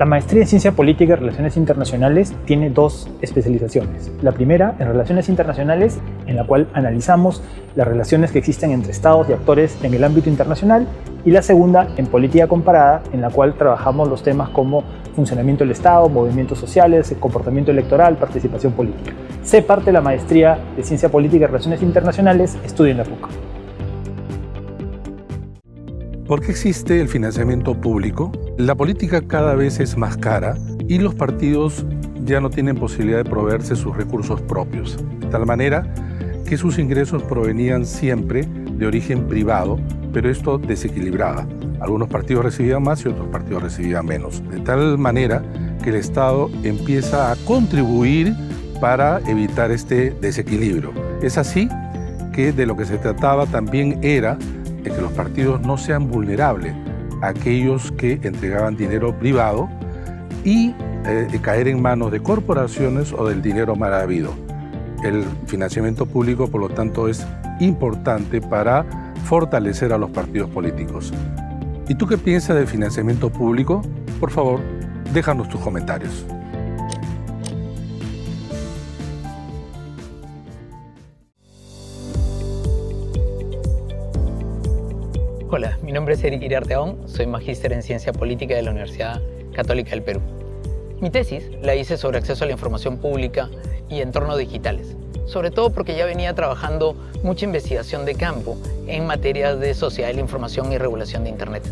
La maestría en Ciencia Política y Relaciones Internacionales tiene dos especializaciones. La primera en Relaciones Internacionales, en la cual analizamos las relaciones que existen entre estados y actores en el ámbito internacional, y la segunda en Política Comparada, en la cual trabajamos los temas como funcionamiento del Estado, movimientos sociales, comportamiento electoral, participación política. Sé parte de la maestría de Ciencia Política y Relaciones Internacionales, estudio en la PUC. ¿Por qué existe el financiamiento público? La política cada vez es más cara y los partidos ya no tienen posibilidad de proveerse sus recursos propios, de tal manera que sus ingresos provenían siempre de origen privado, pero esto desequilibraba. Algunos partidos recibían más y otros partidos recibían menos, de tal manera que el Estado empieza a contribuir para evitar este desequilibrio. Es así que de lo que se trataba también era de que los partidos no sean vulnerables a aquellos que entregaban dinero privado y caer en manos de corporaciones o del dinero mal habido. El financiamiento público, por lo tanto, es importante para fortalecer a los partidos políticos. ¿Y tú qué piensas del financiamiento público? Por favor, déjanos tus comentarios. Hola, mi nombre es Eric Iriarteón, soy magíster en Ciencia Política de la Universidad Católica del Perú. Mi tesis la hice sobre acceso a la información pública y entornos digitales, sobre todo porque ya venía trabajando mucha investigación de campo en materias de sociedad de la información y regulación de Internet.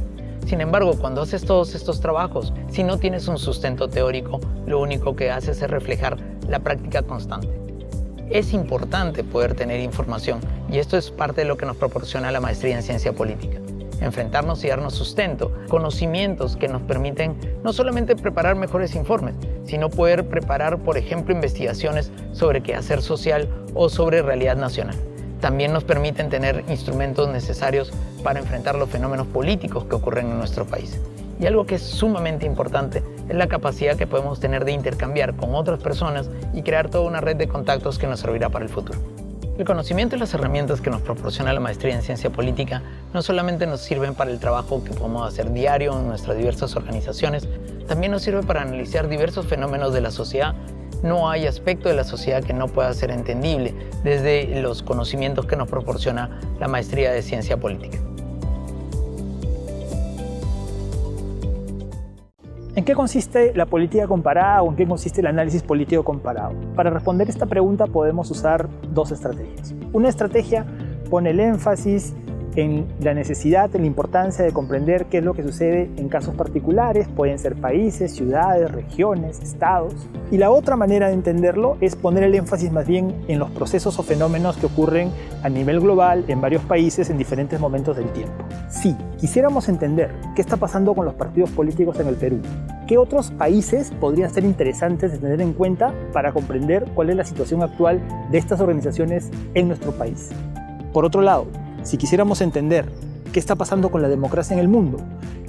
Sin embargo, cuando haces todos estos trabajos, si no tienes un sustento teórico, lo único que haces es reflejar la práctica constante. Es importante poder tener información y esto es parte de lo que nos proporciona la maestría en Ciencia Política. Enfrentarnos y darnos sustento, conocimientos que nos permiten no solamente preparar mejores informes, sino poder preparar, por ejemplo, investigaciones sobre quehacer social o sobre realidad nacional. También nos permiten tener instrumentos necesarios para enfrentar los fenómenos políticos que ocurren en nuestro país. Y algo que es sumamente importante es la capacidad que podemos tener de intercambiar con otras personas y crear toda una red de contactos que nos servirá para el futuro. El conocimiento y las herramientas que nos proporciona la maestría en Ciencia Política no solamente nos sirven para el trabajo que podemos hacer diario en nuestras diversas organizaciones, también nos sirve para analizar diversos fenómenos de la sociedad. No hay aspecto de la sociedad que no pueda ser entendible desde los conocimientos que nos proporciona la maestría de Ciencia Política. ¿En qué consiste la política comparada o en qué consiste el análisis político comparado? Para responder esta pregunta podemos usar dos estrategias. Una estrategia pone el énfasis en la necesidad, en la importancia de comprender qué es lo que sucede en casos particulares, pueden ser países, ciudades, regiones, estados. Y la otra manera de entenderlo es poner el énfasis más bien en los procesos o fenómenos que ocurren a nivel global en varios países en diferentes momentos del tiempo. Si quisiéramos entender qué está pasando con los partidos políticos en el Perú, ¿qué otros países podrían ser interesantes de tener en cuenta para comprender cuál es la situación actual de estas organizaciones en nuestro país? Por otro lado, si quisiéramos entender qué está pasando con la democracia en el mundo,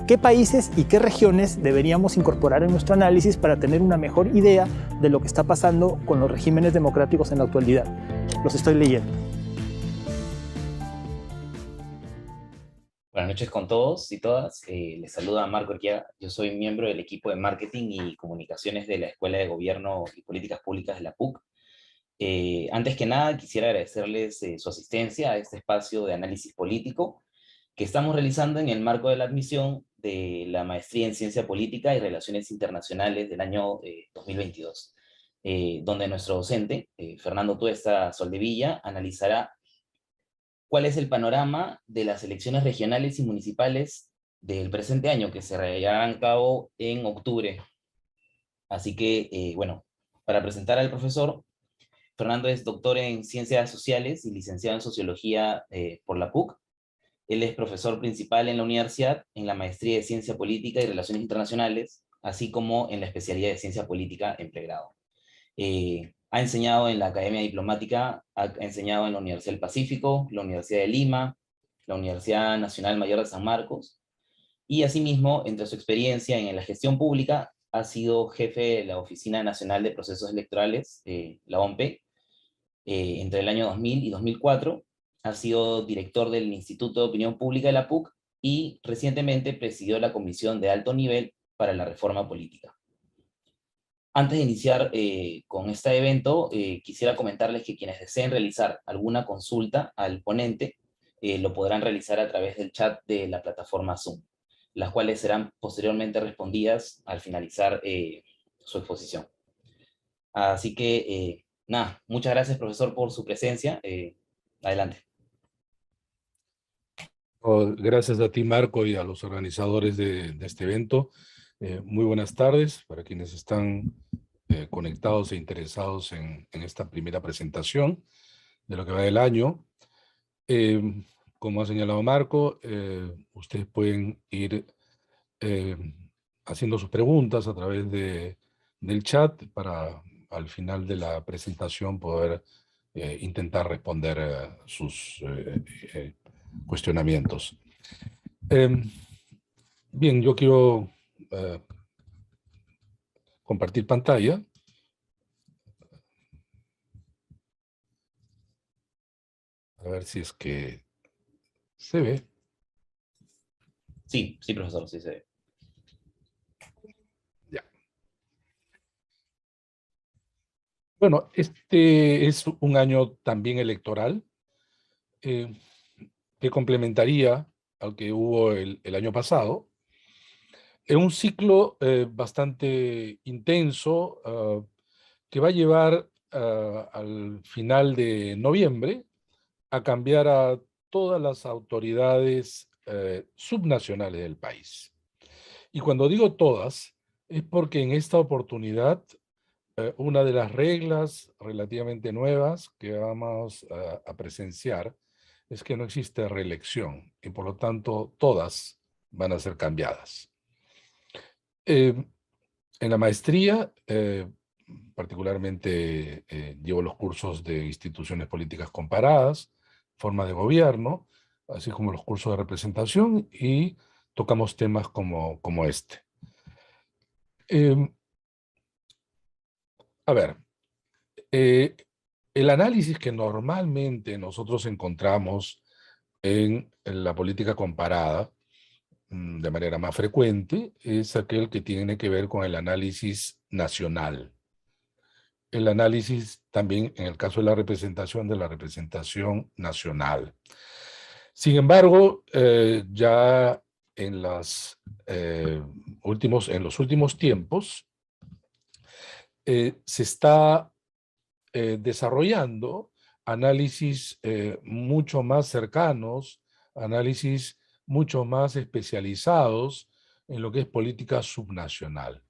¿qué países y qué regiones deberíamos incorporar en nuestro análisis para tener una mejor idea de lo que está pasando con los regímenes democráticos en la actualidad? Los estoy leyendo. Buenas noches con todos y todas. Les saluda Marco Urquía. Yo soy miembro del equipo de Marketing y Comunicaciones de la Escuela de Gobierno y Políticas Públicas de la PUC. Antes que nada, quisiera agradecerles su asistencia a este espacio de análisis político que estamos realizando en el marco de la admisión de la maestría en Ciencia Política y Relaciones Internacionales del año 2022, donde nuestro docente, Fernando Tuesta Soldevilla, analizará cuál es el panorama de las elecciones regionales y municipales del presente año, que se llevarán a cabo en octubre. Así que, bueno, para presentar al profesor, Fernando es doctor en Ciencias Sociales y licenciado en Sociología por la PUC. Él es profesor principal en la universidad, en la maestría de Ciencia Política y Relaciones Internacionales, así como en la especialidad de Ciencia Política en pregrado. Ha enseñado en la Academia Diplomática, ha enseñado en la Universidad del Pacífico, la Universidad de Lima, la Universidad Nacional Mayor de San Marcos, y asimismo, entre su experiencia en la gestión pública, ha sido jefe de la Oficina Nacional de Procesos Electorales, la OMPE, entre el año 2000 y 2004, ha sido director del Instituto de Opinión Pública de la PUC, y recientemente presidió la Comisión de Alto Nivel para la reforma política. Antes de iniciar con este evento, quisiera comentarles que quienes deseen realizar alguna consulta al ponente lo podrán realizar a través del chat de la plataforma Zoom, las cuales serán posteriormente respondidas al finalizar su exposición. Así que, nada, muchas gracias, profesor, por su presencia. Adelante. Gracias a ti, Marco, y a los organizadores de este evento. Muy buenas tardes para quienes están conectados e interesados en esta primera presentación de lo que va del año. Como ha señalado Marco, ustedes pueden ir haciendo sus preguntas a través del chat para al final de la presentación poder intentar responder sus cuestionamientos. Bien, yo quiero compartir pantalla. A ver si es que se ve. Sí, sí, profesor, sí se ve. Ya. Bueno, este es un año también electoral que complementaría al que hubo el año pasado. Es un ciclo bastante intenso que va a llevar al final de noviembre a cambiar a todas las autoridades subnacionales del país. Y cuando digo todas, es porque en esta oportunidad una de las reglas relativamente nuevas que vamos a presenciar es que no existe reelección y por lo tanto todas van a ser cambiadas. En la maestría, particularmente llevo los cursos de instituciones políticas comparadas, forma de gobierno, así como los cursos de representación, y tocamos temas como este. A ver, el análisis que normalmente nosotros encontramos en la política comparada, de manera más frecuente, es aquel que tiene que ver con el análisis nacional. El análisis también, en el caso de la representación nacional. Sin embargo, ya en los últimos tiempos, se está desarrollando análisis mucho más cercanos, análisis mucho más especializados en lo que es política subnacional.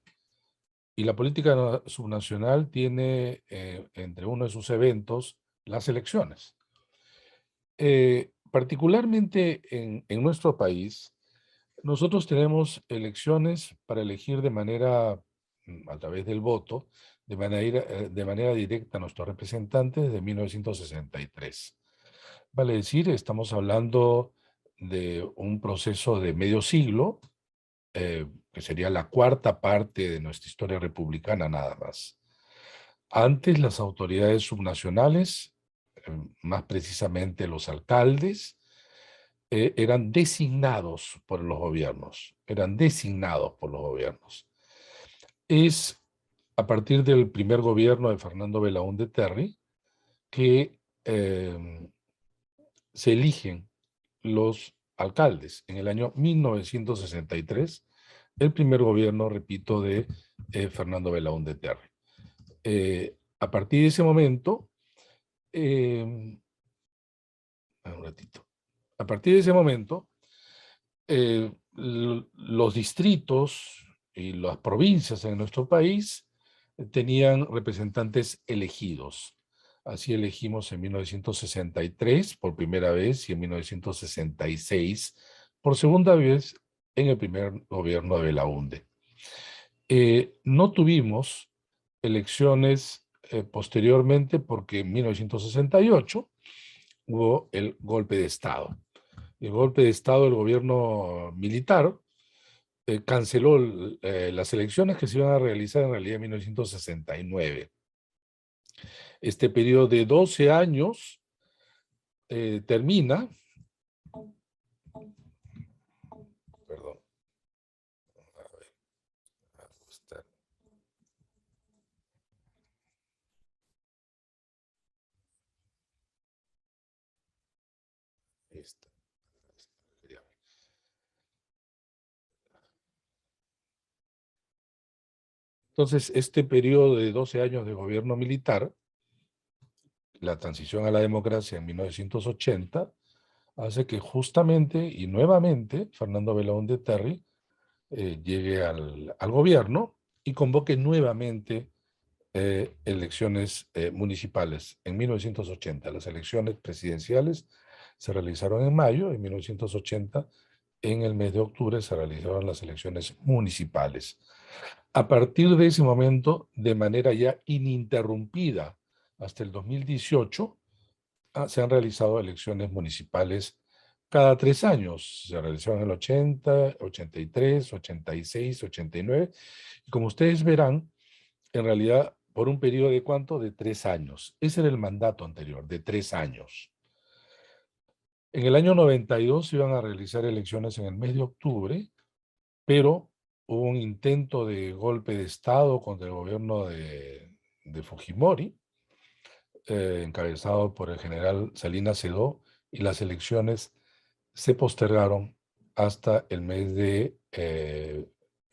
Y la política subnacional tiene entre uno de sus eventos las elecciones. Particularmente en nuestro país, nosotros tenemos elecciones para elegir de manera, a través del voto, de manera directa a nuestros representantes desde 1963. Vale decir, estamos hablando de un proceso de medio siglo, que sería la cuarta parte de nuestra historia republicana nada más. Antes las autoridades subnacionales, más precisamente los alcaldes, eran designados por los gobiernos, Es a partir del primer gobierno de Fernando Belaúnde Terry que se eligen los alcaldes. En el año 1963, el primer gobierno, repito, de Fernando Belaúnde Terry. A partir de ese momento, un ratito. A partir de ese momento, los distritos y las provincias en nuestro país tenían representantes elegidos. Así elegimos en 1963 por primera vez y en 1966 por segunda vez en el primer gobierno de Belaúnde. No tuvimos elecciones posteriormente porque en 1968 hubo el golpe de Estado. El golpe de Estado del gobierno militar canceló las elecciones que se iban a realizar en realidad en 1969. Este periodo de 12 años termina, perdón, esta. Entonces, este periodo de 12 años de gobierno militar, la transición a la democracia en 1980, hace que justamente y nuevamente Fernando Belaúnde Terry llegue al gobierno y convoque nuevamente elecciones municipales. En 1980, las elecciones presidenciales se realizaron en mayo, en 1980, en el mes de octubre se realizaron las elecciones municipales. A partir de ese momento, de manera ya ininterrumpida hasta el 2018, se han realizado elecciones municipales cada 3 años. Se realizaron en el 80, 83, 86, 89. Y como ustedes verán, en realidad, por un periodo de ¿cuánto? De 3 años. Ese era el mandato anterior, de 3 años. En el año 92 se iban a realizar elecciones en el mes de octubre, pero hubo un intento de golpe de Estado contra el gobierno de Fujimori, encabezado por el general Salinas Sedó, y las elecciones se postergaron hasta el mes de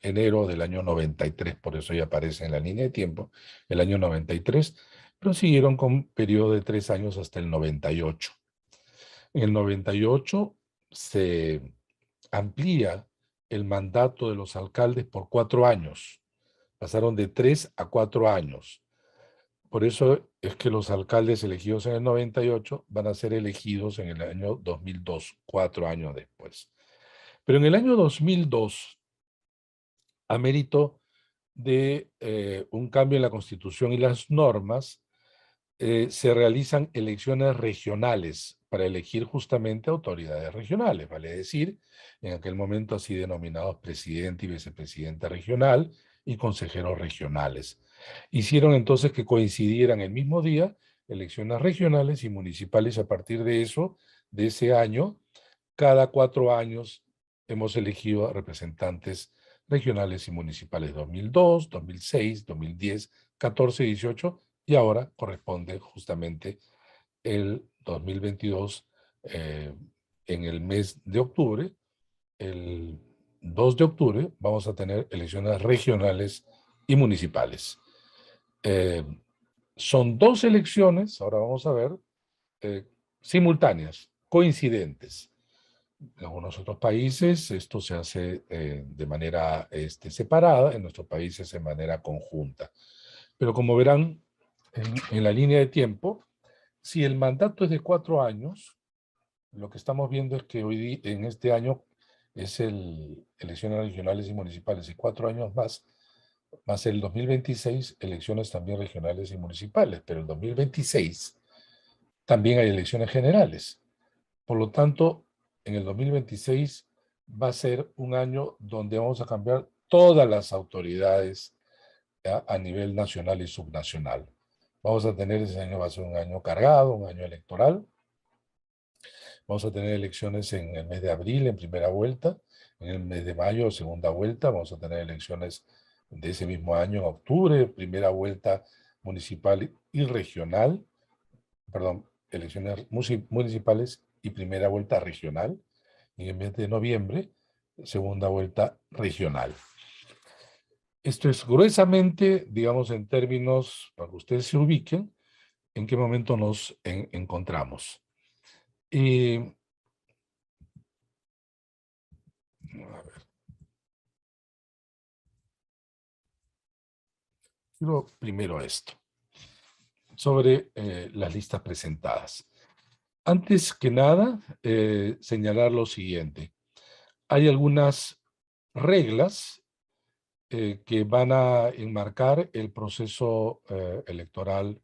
enero del año 93, por eso ya aparece en la línea de tiempo, el año 93, pero siguieron con periodo de 3 años hasta el 98. En el 98 se amplía el mandato de los alcaldes por 4 años. Pasaron de 3 a 4 años. Por eso es que los alcaldes elegidos en el 98 van a ser elegidos en el año 2002, 4 años después. Pero en el año 2002, a mérito de un cambio en la Constitución y las normas, se realizan elecciones regionales para elegir justamente autoridades regionales, vale decir, en aquel momento así denominados presidente y vicepresidente regional y consejeros regionales. Hicieron entonces que coincidieran el mismo día elecciones regionales y municipales. A partir de eso, de ese año, cada 4 años hemos elegido a representantes regionales y municipales 2002, 2006, 2010, 14, 18 y ahora corresponde justamente el 2022 en el mes de octubre. El 2 de octubre vamos a tener elecciones regionales y municipales. Son 2 elecciones, ahora vamos a ver, simultáneas, coincidentes. En algunos otros países esto se hace de manera separada, en nuestros países de manera conjunta. Pero como verán en la línea de tiempo, si el mandato es de 4 años, lo que estamos viendo es que hoy en este año es elecciones regionales y municipales, y 4 años más el 2026, elecciones también regionales y municipales, pero el 2026 también hay elecciones generales. Por lo tanto, en el 2026 va a ser un año donde vamos a cambiar todas las autoridades a nivel nacional y subnacional. Vamos a tener ese año, va a ser un año cargado, un año electoral. Vamos a tener elecciones en el mes de abril, en primera vuelta, en el mes de mayo, segunda vuelta. Vamos a tener elecciones de ese mismo año, en octubre, primera vuelta municipal y regional. Perdón, elecciones municipales y primera vuelta regional. En el mes de noviembre, segunda vuelta regional. Esto es gruesamente, digamos, en términos, para que ustedes se ubiquen, en qué momento nos encontramos. A ver. Quiero primero esto, sobre las listas presentadas. Antes que nada, señalar lo siguiente. Hay algunas reglas que van a enmarcar el proceso electoral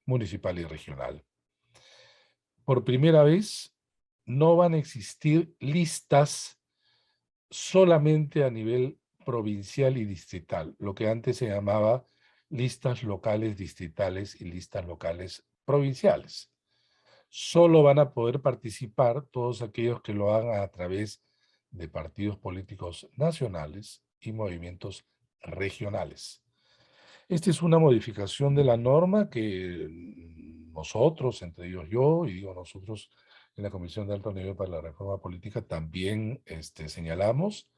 municipal y regional. Por primera vez, no van a existir listas solamente a nivel provincial y distrital, lo que antes se llamaba listas locales distritales y listas locales provinciales. Solo van a poder participar todos aquellos que lo hagan a través de partidos políticos nacionales y movimientos regionales. Esta es una modificación de la norma que nosotros, entre ellos yo, y digo nosotros, en la Comisión de Alto Nivel para la Reforma Política también señalamos,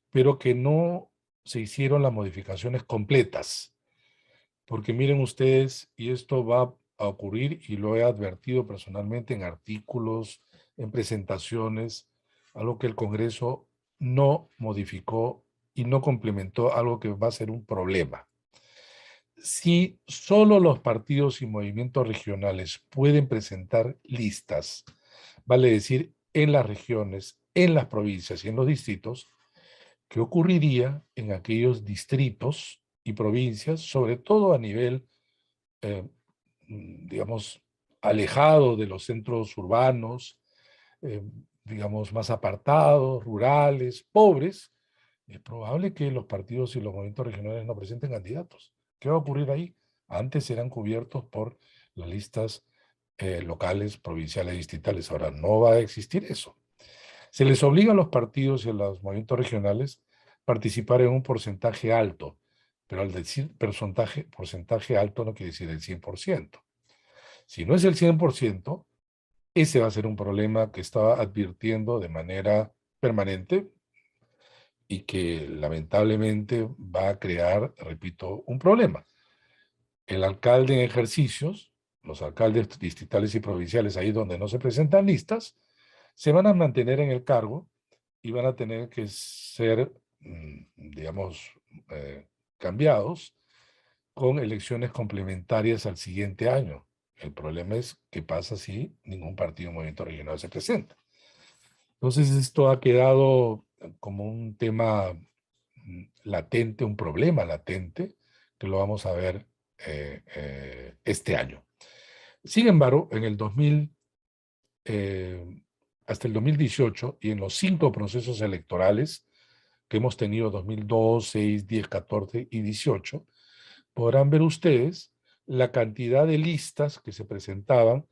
pero que no se hicieron las modificaciones completas. Porque miren ustedes, y esto va a ocurrir, y lo he advertido personalmente en artículos, en presentaciones, algo que el Congreso no modificó y no complementó, algo que va a ser un problema. Si solo los partidos y movimientos regionales pueden presentar listas, vale decir, en las regiones, en las provincias y en los distritos, ¿qué ocurriría en aquellos distritos y provincias, sobre todo a nivel, digamos, alejado de los centros urbanos, eh, digamos, más apartados, rurales, pobres? Es probable que los partidos y los movimientos regionales no presenten candidatos. ¿Qué va a ocurrir ahí? Antes eran cubiertos por las listas locales, provinciales, distritales. Ahora no va a existir eso. Se les obliga a los partidos y a los movimientos regionales a participar en un porcentaje alto, pero al decir porcentaje alto no quiere decir el 100%. Si no es el 100%, ese va a ser un problema que estaba advirtiendo de manera permanente y que lamentablemente va a crear, repito, un problema. El alcalde en ejercicios, los alcaldes distritales y provinciales, ahí donde no se presentan listas, se van a mantener en el cargo y van a tener que ser, digamos, cambiados con elecciones complementarias al siguiente año. El problema es qué pasa si ningún partido o movimiento regional se presenta. Entonces esto ha quedado como un tema latente, un problema latente, que lo vamos a ver este año. Sin embargo, en el 2000, hasta el 2018 y en los 5 procesos electorales que hemos tenido 2002, 6, 10, 14 y 18, podrán ver ustedes la cantidad de listas que se presentaban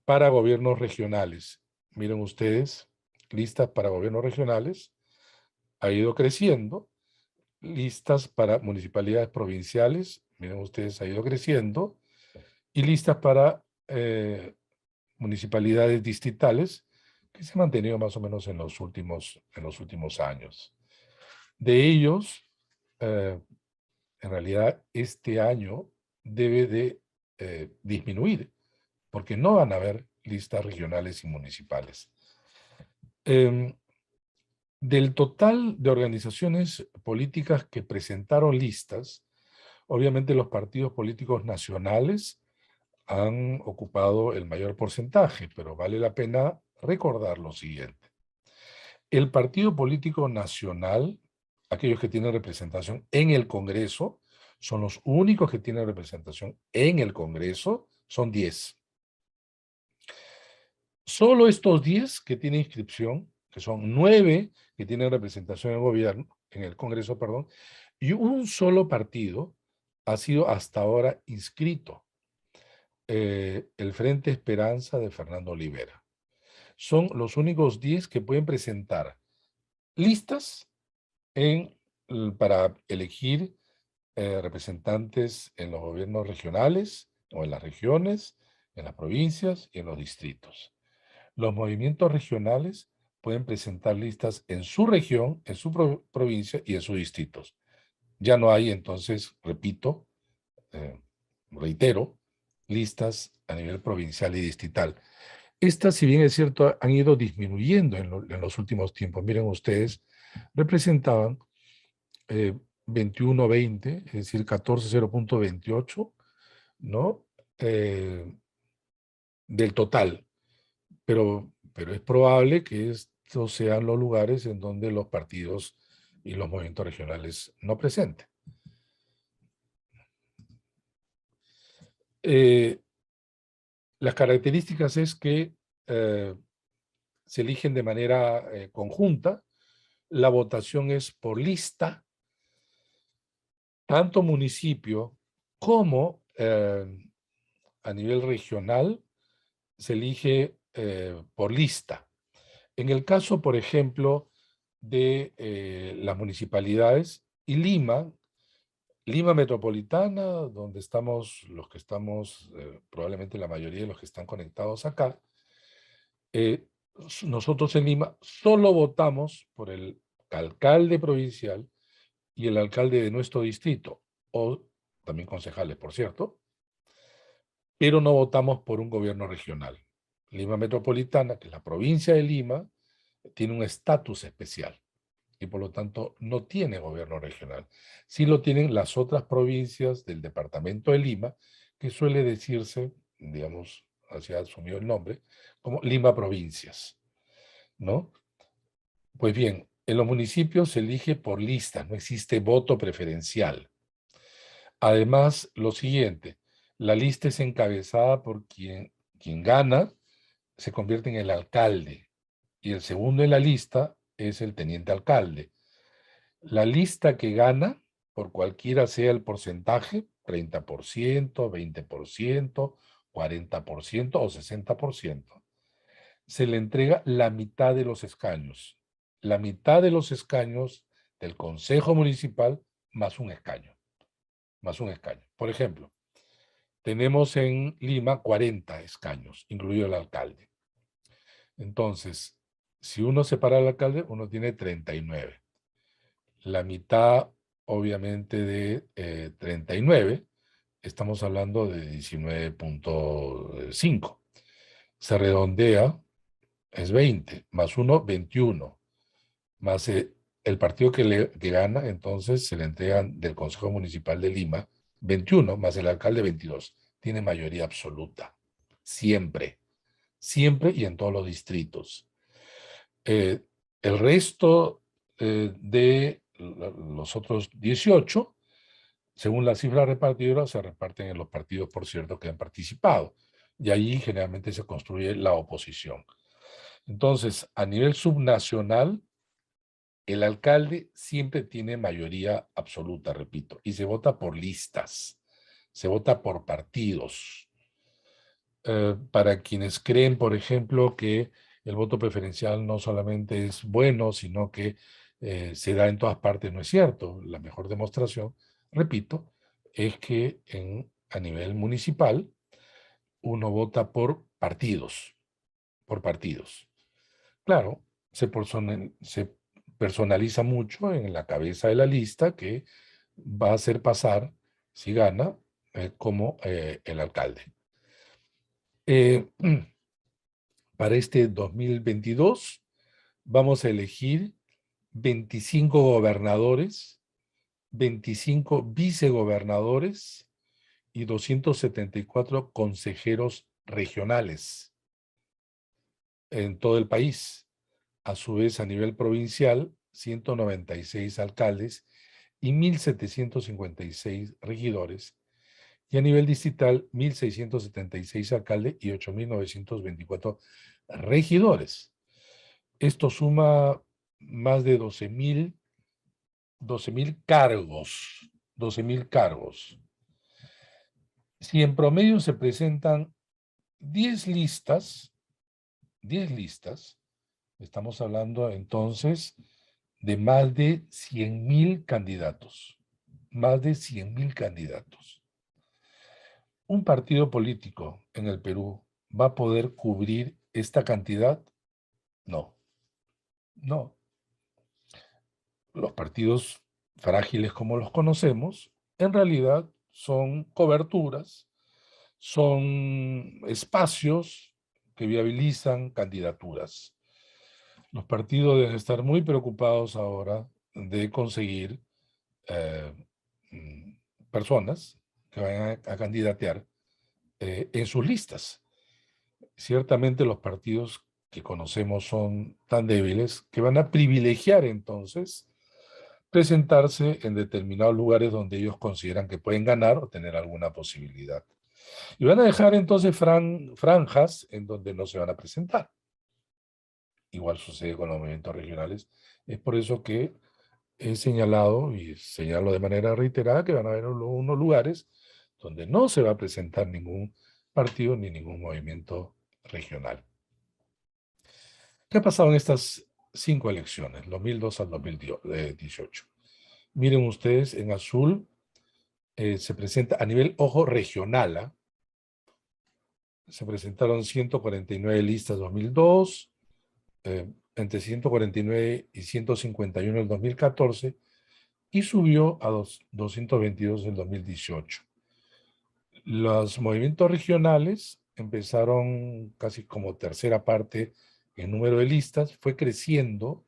para gobiernos regionales. Miren ustedes, listas para gobiernos regionales ha ido creciendo, listas para municipalidades provinciales, miren ustedes, ha ido creciendo, y listas para municipalidades distritales, que se han mantenido más o menos en los últimos años. De ellos, en realidad, este año debe de disminuir, porque no van a haber listas regionales y municipales. Del total de organizaciones políticas que presentaron listas, obviamente los partidos políticos nacionales han ocupado el mayor porcentaje, pero vale la pena recordar lo siguiente. El partido político nacional, aquellos que tienen representación en el Congreso, son los únicos que tienen representación en el Congreso, son 10. Solo estos 10 que tienen inscripción, que son 9 que tienen representación en el gobierno, en el Congreso, perdón, y un solo partido ha sido hasta ahora inscrito, el Frente Esperanza de Fernando Olivera. Son los únicos 10 que pueden presentar listas para elegir representantes en los gobiernos regionales o en las regiones, en las provincias y en los distritos. Los movimientos regionales pueden presentar listas en su región, en su provincia y en sus distritos. Ya no hay entonces, repito, reitero, listas a nivel provincial y distrital. Estas, si bien es cierto, han ido disminuyendo en los últimos tiempos. Miren ustedes, representaban 21-20, es decir, 14,0.28, ¿no? Del total. Pero es probable que estos sean los lugares en donde los partidos y los movimientos regionales no presenten. Las características es que se eligen de manera conjunta, la votación es por lista, tanto municipio como a nivel regional se elige por lista. En el caso, por ejemplo, de las municipalidades y Lima Metropolitana, donde estamos los que estamos, probablemente la mayoría de los que están conectados acá, eh, nosotros en Lima solo votamos por el alcalde provincial y el alcalde de nuestro distrito, o también concejales, por cierto, pero no votamos por un gobierno regional. Lima Metropolitana, que es la provincia de Lima, tiene un estatus especial y por lo tanto no tiene gobierno regional. Sí lo tienen las otras provincias del departamento de Lima, que suele decirse, digamos, así ha asumido el nombre, como Lima Provincias, ¿no? Pues bien, en los municipios se elige por lista, no existe voto preferencial. Además, lo siguiente, la lista es encabezada por quien gana, se convierte en el alcalde, y el segundo en la lista es el teniente alcalde. La lista que gana, por cualquiera sea el porcentaje, 30%, 20%, 40% o 60%, se le entrega la mitad de los escaños. La mitad de los escaños del Consejo Municipal más un escaño. Más un escaño. Por ejemplo, tenemos en Lima 40 escaños, incluido el alcalde. Entonces, si uno separa al alcalde, uno tiene 39. La mitad, obviamente, de 39, estamos hablando de 19.5. Se redondea, es 20, más 1, 21. Más el partido que gana, entonces se le entregan del Consejo Municipal de Lima 21, más el alcalde 22. Tiene mayoría absoluta. Siempre. Siempre y en todos los distritos. El resto de los otros 18, según la cifra repartidora, se reparten en los partidos, por cierto, que han participado. Y ahí generalmente se construye la oposición. Entonces, a nivel subnacional, el alcalde siempre tiene mayoría absoluta, repito, y se vota por listas, se vota por partidos. Para quienes creen, por ejemplo, que el voto preferencial no solamente es bueno, sino que se da en todas partes, no es cierto. La mejor demostración, repito, es que a nivel municipal uno vota por partidos, por partidos. Claro, se personaliza mucho en la cabeza de la lista que va a hacer pasar, si gana, como el alcalde. Para este 2022 vamos a elegir 25 gobernadores, 25 vicegobernadores y 274 consejeros regionales en todo el país. A su vez, a nivel provincial, 196 alcaldes y 1.756 regidores. Y a nivel distrital, 1.676 alcaldes y 8.924 regidores. Esto suma más de 12.000 cargos. 12.000 cargos. Si en promedio se presentan 10 listas, estamos hablando entonces de más de 100.000 candidatos. Más de 100.000 candidatos. ¿Un partido político en el Perú va a poder cubrir esta cantidad? No. No. Los partidos frágiles como los conocemos, en realidad son coberturas, son espacios que viabilizan candidaturas. Los partidos deben estar muy preocupados ahora de conseguir personas que vayan a candidatear en sus listas. Ciertamente los partidos que conocemos son tan débiles que van a privilegiar entonces presentarse en determinados lugares donde ellos consideran que pueden ganar o tener alguna posibilidad. Y van a dejar entonces franjas en donde no se van a presentar. Igual sucede con los movimientos regionales. Es por eso que he señalado, y señalo de manera reiterada, que van a haber unos lugares donde no se va a presentar ningún partido ni ningún movimiento regional. ¿Qué ha pasado en estas 5 elecciones, 2002 al 2018? Miren ustedes, en azul se presenta a nivel, ojo, regional, se presentaron 149 listas en 2002, entre 149 y 151 en 2014, y subió a 222 en 2018. Los movimientos regionales empezaron casi como tercera parte en número de listas, fue creciendo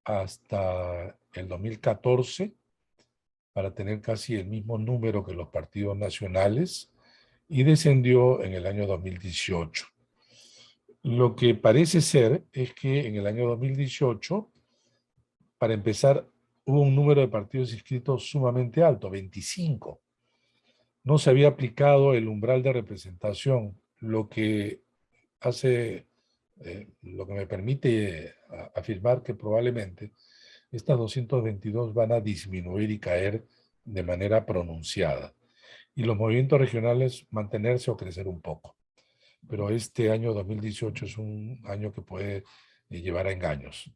hasta el 2014 para tener casi el mismo número que los partidos nacionales y descendió en el año 2018. Lo que parece ser es que en el año 2018, para empezar, hubo un número de partidos inscritos sumamente alto, 25. No se había aplicado el umbral de representación, lo que lo que me permite afirmar que probablemente estas 222 van a disminuir y caer de manera pronunciada. Y los movimientos regionales mantenerse o crecer un poco. Pero este año 2018 es un año que puede llevar a engaños.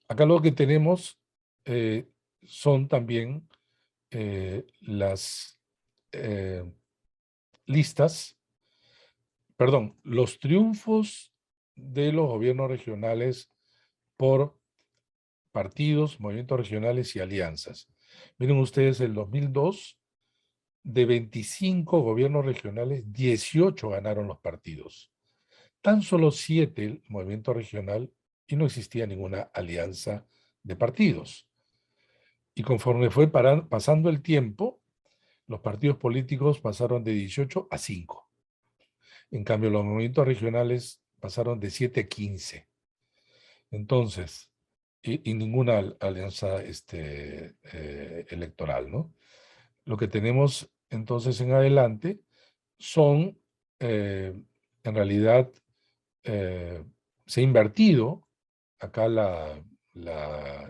Acá lo que tenemos son también las listas, perdón, los triunfos de los gobiernos regionales por partidos, movimientos regionales y alianzas. Miren ustedes, el 2002, de 25 gobiernos regionales, 18 ganaron los partidos. Tan solo 7 el movimiento regional y no existía ninguna alianza de partidos. Y conforme fue pasando el tiempo, los partidos políticos pasaron de 18 a 5. En cambio, los movimientos regionales pasaron de 7 a 15. Entonces, y ninguna alianza electoral, ¿no? Lo que tenemos entonces en adelante son, en realidad, se ha invertido acá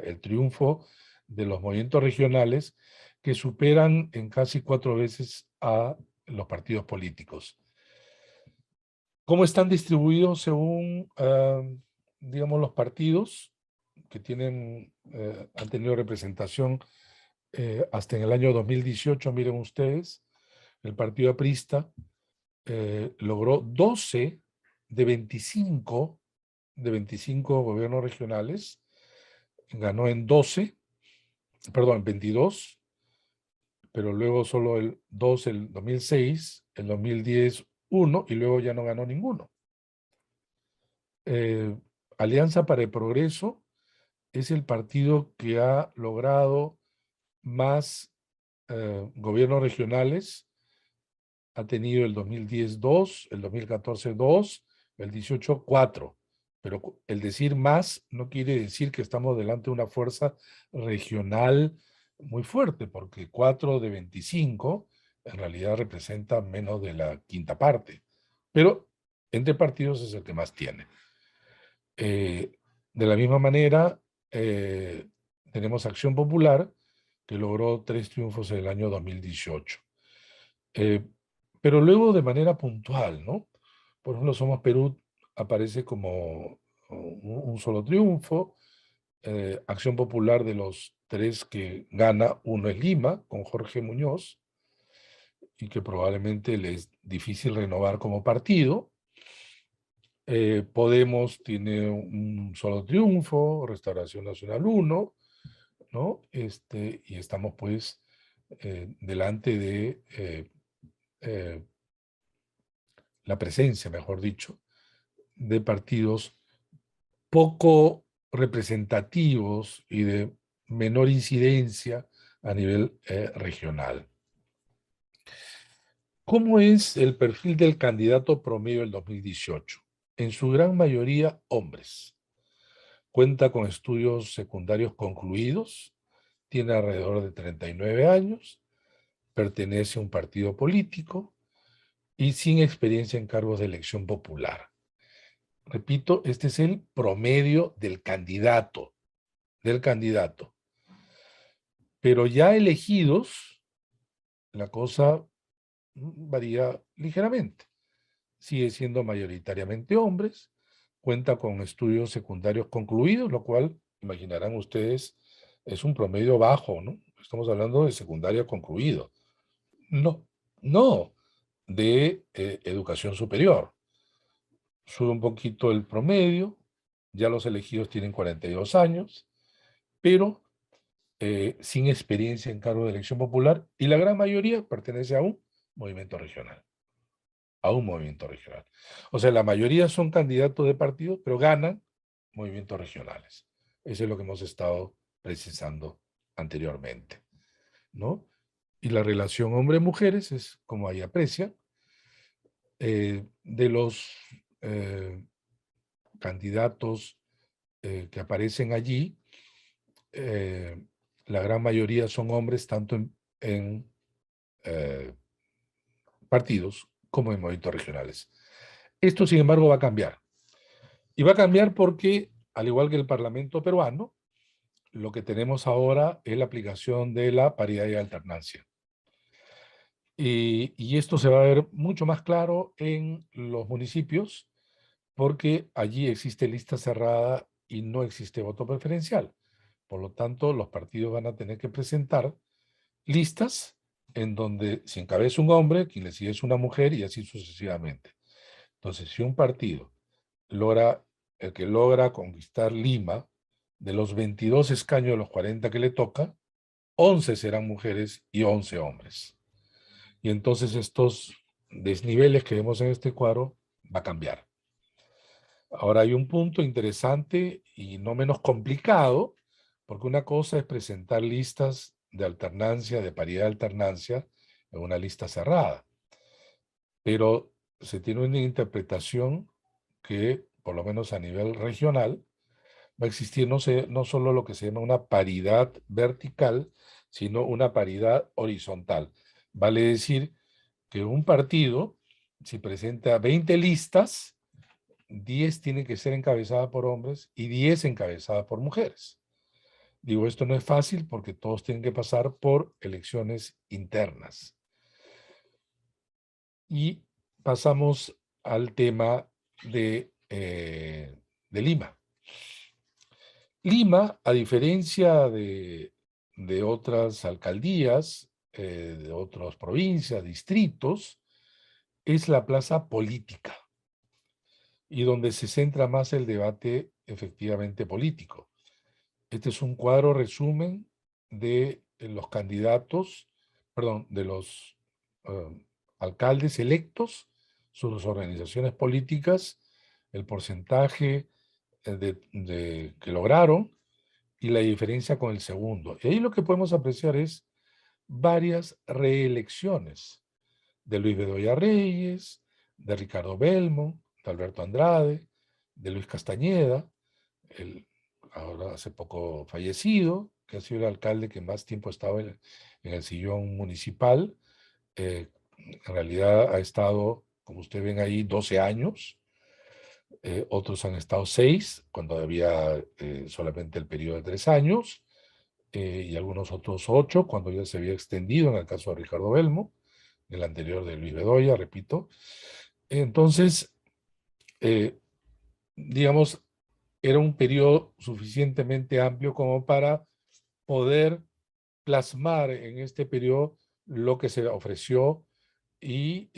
el triunfo de los movimientos regionales que superan en casi 4 veces a los partidos políticos. ¿Cómo están distribuidos según, digamos, los partidos que han tenido representación hasta en el año 2018? Miren ustedes, el Partido Aprista logró 12 de 25 gobiernos regionales, ganó en 22, pero luego solo el 2 el 2006, el 2010 1 y luego ya no ganó ninguno. Alianza para el Progreso es el partido que ha logrado más gobiernos regionales. Ha tenido el 2010 2, el 2014 2, el 18 4. Pero el decir más no quiere decir que estamos delante de una fuerza regional muy fuerte, porque 4 de 25 en realidad representa menos de la quinta parte. Pero entre partidos es el que más tiene. De la misma manera, tenemos Acción Popular, que logró 3 triunfos en el año 2018. Pero luego de manera puntual, ¿no? Por ejemplo, Somos Perú aparece como un solo triunfo. Acción Popular, de los 3 que gana, uno es Lima, con Jorge Muñoz, y que probablemente le es difícil renovar como partido. Podemos tiene un solo triunfo, Restauración Nacional 1, ¿no? Y estamos pues delante de la presencia, mejor dicho, de partidos poco representativos y de menor incidencia a nivel regional. ¿Cómo es el perfil del candidato promedio del 2018? En su gran mayoría, hombres. Cuenta con estudios secundarios concluidos, tiene alrededor de 39 años, pertenece a un partido político y sin experiencia en cargos de elección popular. Repito, este es el promedio del candidato. Pero ya elegidos, la cosa varía ligeramente. Sigue siendo mayoritariamente hombres, cuenta con estudios secundarios concluidos, lo cual, imaginarán ustedes, es un promedio bajo, ¿no? Estamos hablando de secundario concluido. No, de educación superior. Sube un poquito el promedio, ya los elegidos tienen 42 años, pero sin experiencia en cargo de elección popular, y la gran mayoría pertenece a un movimiento regional. A un movimiento regional. O sea, la mayoría son candidatos de partidos, pero ganan movimientos regionales. Eso es lo que hemos estado precisando anteriormente, ¿no? Y la relación hombre-mujeres es como ahí aprecia. De los candidatos que aparecen allí, la gran mayoría son hombres, tanto en partidos como en movimientos regionales. Esto, sin embargo, va a cambiar. Y va a cambiar porque, al igual que el Parlamento peruano, lo que tenemos ahora es la aplicación de la paridad y alternancia. Y esto se va a ver mucho más claro en los municipios, porque allí existe lista cerrada y no existe voto preferencial. Por lo tanto, los partidos van a tener que presentar listas en donde se encabeza un hombre, quien le sigue es una mujer y así sucesivamente. Entonces, si un partido el que logra conquistar Lima, de los 22 escaños de los 40 que le toca, 11 serán mujeres y 11 hombres. Y entonces estos desniveles que vemos en este cuadro va a cambiar. Ahora hay un punto interesante y no menos complicado, porque una cosa es presentar listas de alternancia, de paridad de alternancia, en una lista cerrada. Pero se tiene una interpretación que, por lo menos a nivel regional, va a existir no solo lo que se llama una paridad vertical, sino una paridad horizontal. Vale decir que un partido, si presenta 20 listas, 10 tienen que ser encabezadas por hombres y 10 encabezadas por mujeres. Digo, esto no es fácil porque todos tienen que pasar por elecciones internas. Y pasamos al tema de Lima. Lima, a diferencia de otras alcaldías, de otras provincias, distritos, es la plaza política y donde se centra más el debate efectivamente político. Este es un cuadro resumen de los candidatos, perdón, de los alcaldes electos, sus organizaciones políticas, el porcentaje que lograron y la diferencia con el segundo. Y ahí lo que podemos apreciar es varias reelecciones de Luis Bedoya Reyes, de Ricardo Belmont, de Alberto Andrade, de Luis Castañeda, ahora hace poco fallecido, que ha sido el alcalde que más tiempo ha estado en el sillón municipal. En realidad ha estado, como ustedes ven ahí, 12 años. Otros han estado 6, cuando había solamente el periodo de 3 años, y algunos otros 8, cuando ya se había extendido, en el caso de Ricardo Belmo, en el anterior de Luis Bedoya, repito. Entonces, digamos, era un periodo suficientemente amplio como para poder plasmar en este periodo lo que se ofreció y,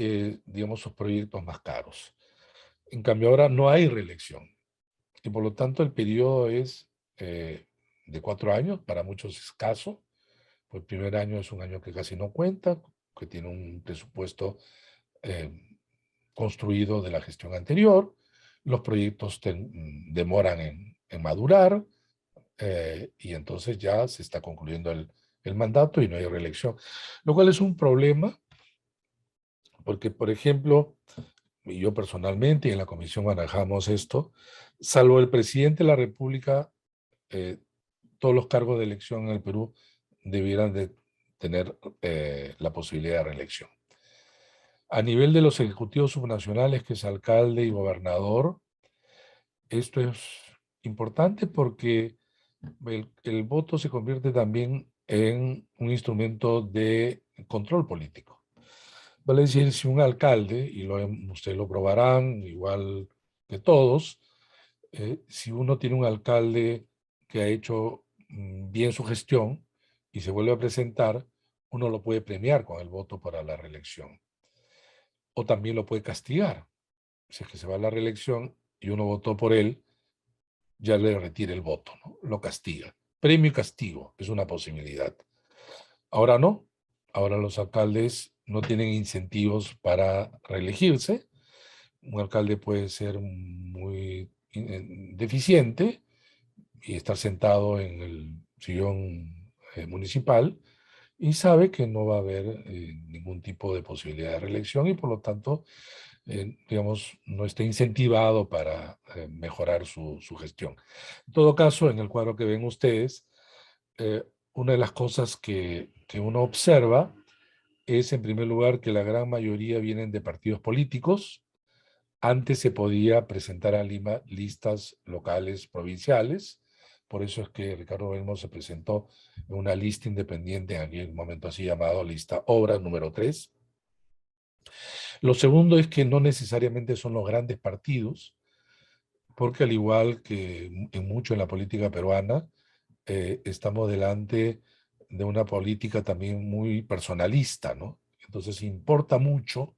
digamos, sus proyectos más caros. En cambio, ahora no hay reelección. Y por lo tanto, el periodo es de 4 años, para muchos escaso. El primer año es un año que casi no cuenta, que tiene un presupuesto construido de la gestión anterior. Los proyectos demoran en madurar, y entonces ya se está concluyendo el mandato y no hay reelección. Lo cual es un problema, porque, por ejemplo, y yo personalmente y en la comisión manejamos esto, salvo el presidente de la República, todos los cargos de elección en el Perú debieran de tener la posibilidad de reelección. A nivel de los ejecutivos subnacionales, que es alcalde y gobernador, esto es importante porque el voto se convierte también en un instrumento de control político. Vale decir, si un alcalde, y ustedes lo probarán igual que todos, si uno tiene un alcalde que ha hecho bien su gestión y se vuelve a presentar, uno lo puede premiar con el voto para la reelección. o también lo puede castigar. Si es que se va a la reelección y uno votó por él, ya le retira el voto, ¿no? Lo castiga. Premio y castigo es una posibilidad. Ahora no. Ahora los alcaldes no tienen incentivos para reelegirse. Un alcalde puede ser muy deficiente y estar sentado en el sillón municipal y sabe que no va a haber ningún tipo de posibilidad de reelección y por lo tanto, digamos, no está incentivado para mejorar su gestión. En todo caso, en el cuadro que ven ustedes, una de las cosas que uno observa es, en primer lugar, que la gran mayoría vienen de partidos políticos. Antes se podía presentar a Lima listas locales, provinciales. Por eso es que Ricardo Belmo se presentó en una lista independiente, en aquel momento así llamado lista obra número 3. Lo segundo es que no necesariamente son los grandes partidos, porque al igual que en mucho en la política peruana, estamos delante de una política también muy personalista, ¿no? Entonces importa mucho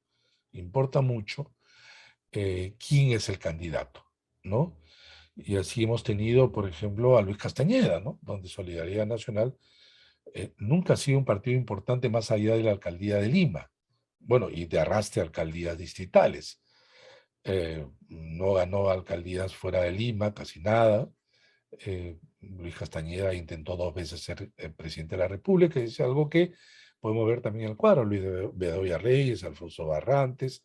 quién es el candidato, ¿no? Y así hemos tenido, por ejemplo, a Luis Castañeda, ¿no? Donde Solidaridad Nacional nunca ha sido un partido importante más allá de la alcaldía de Lima, bueno, y de arrastre a alcaldías distritales. No ganó alcaldías fuera de Lima, casi nada. Luis Castañeda intentó 2 veces ser presidente de la República, y es algo que podemos ver también en el cuadro. Luis Bedoya Reyes, Alfonso Barrantes,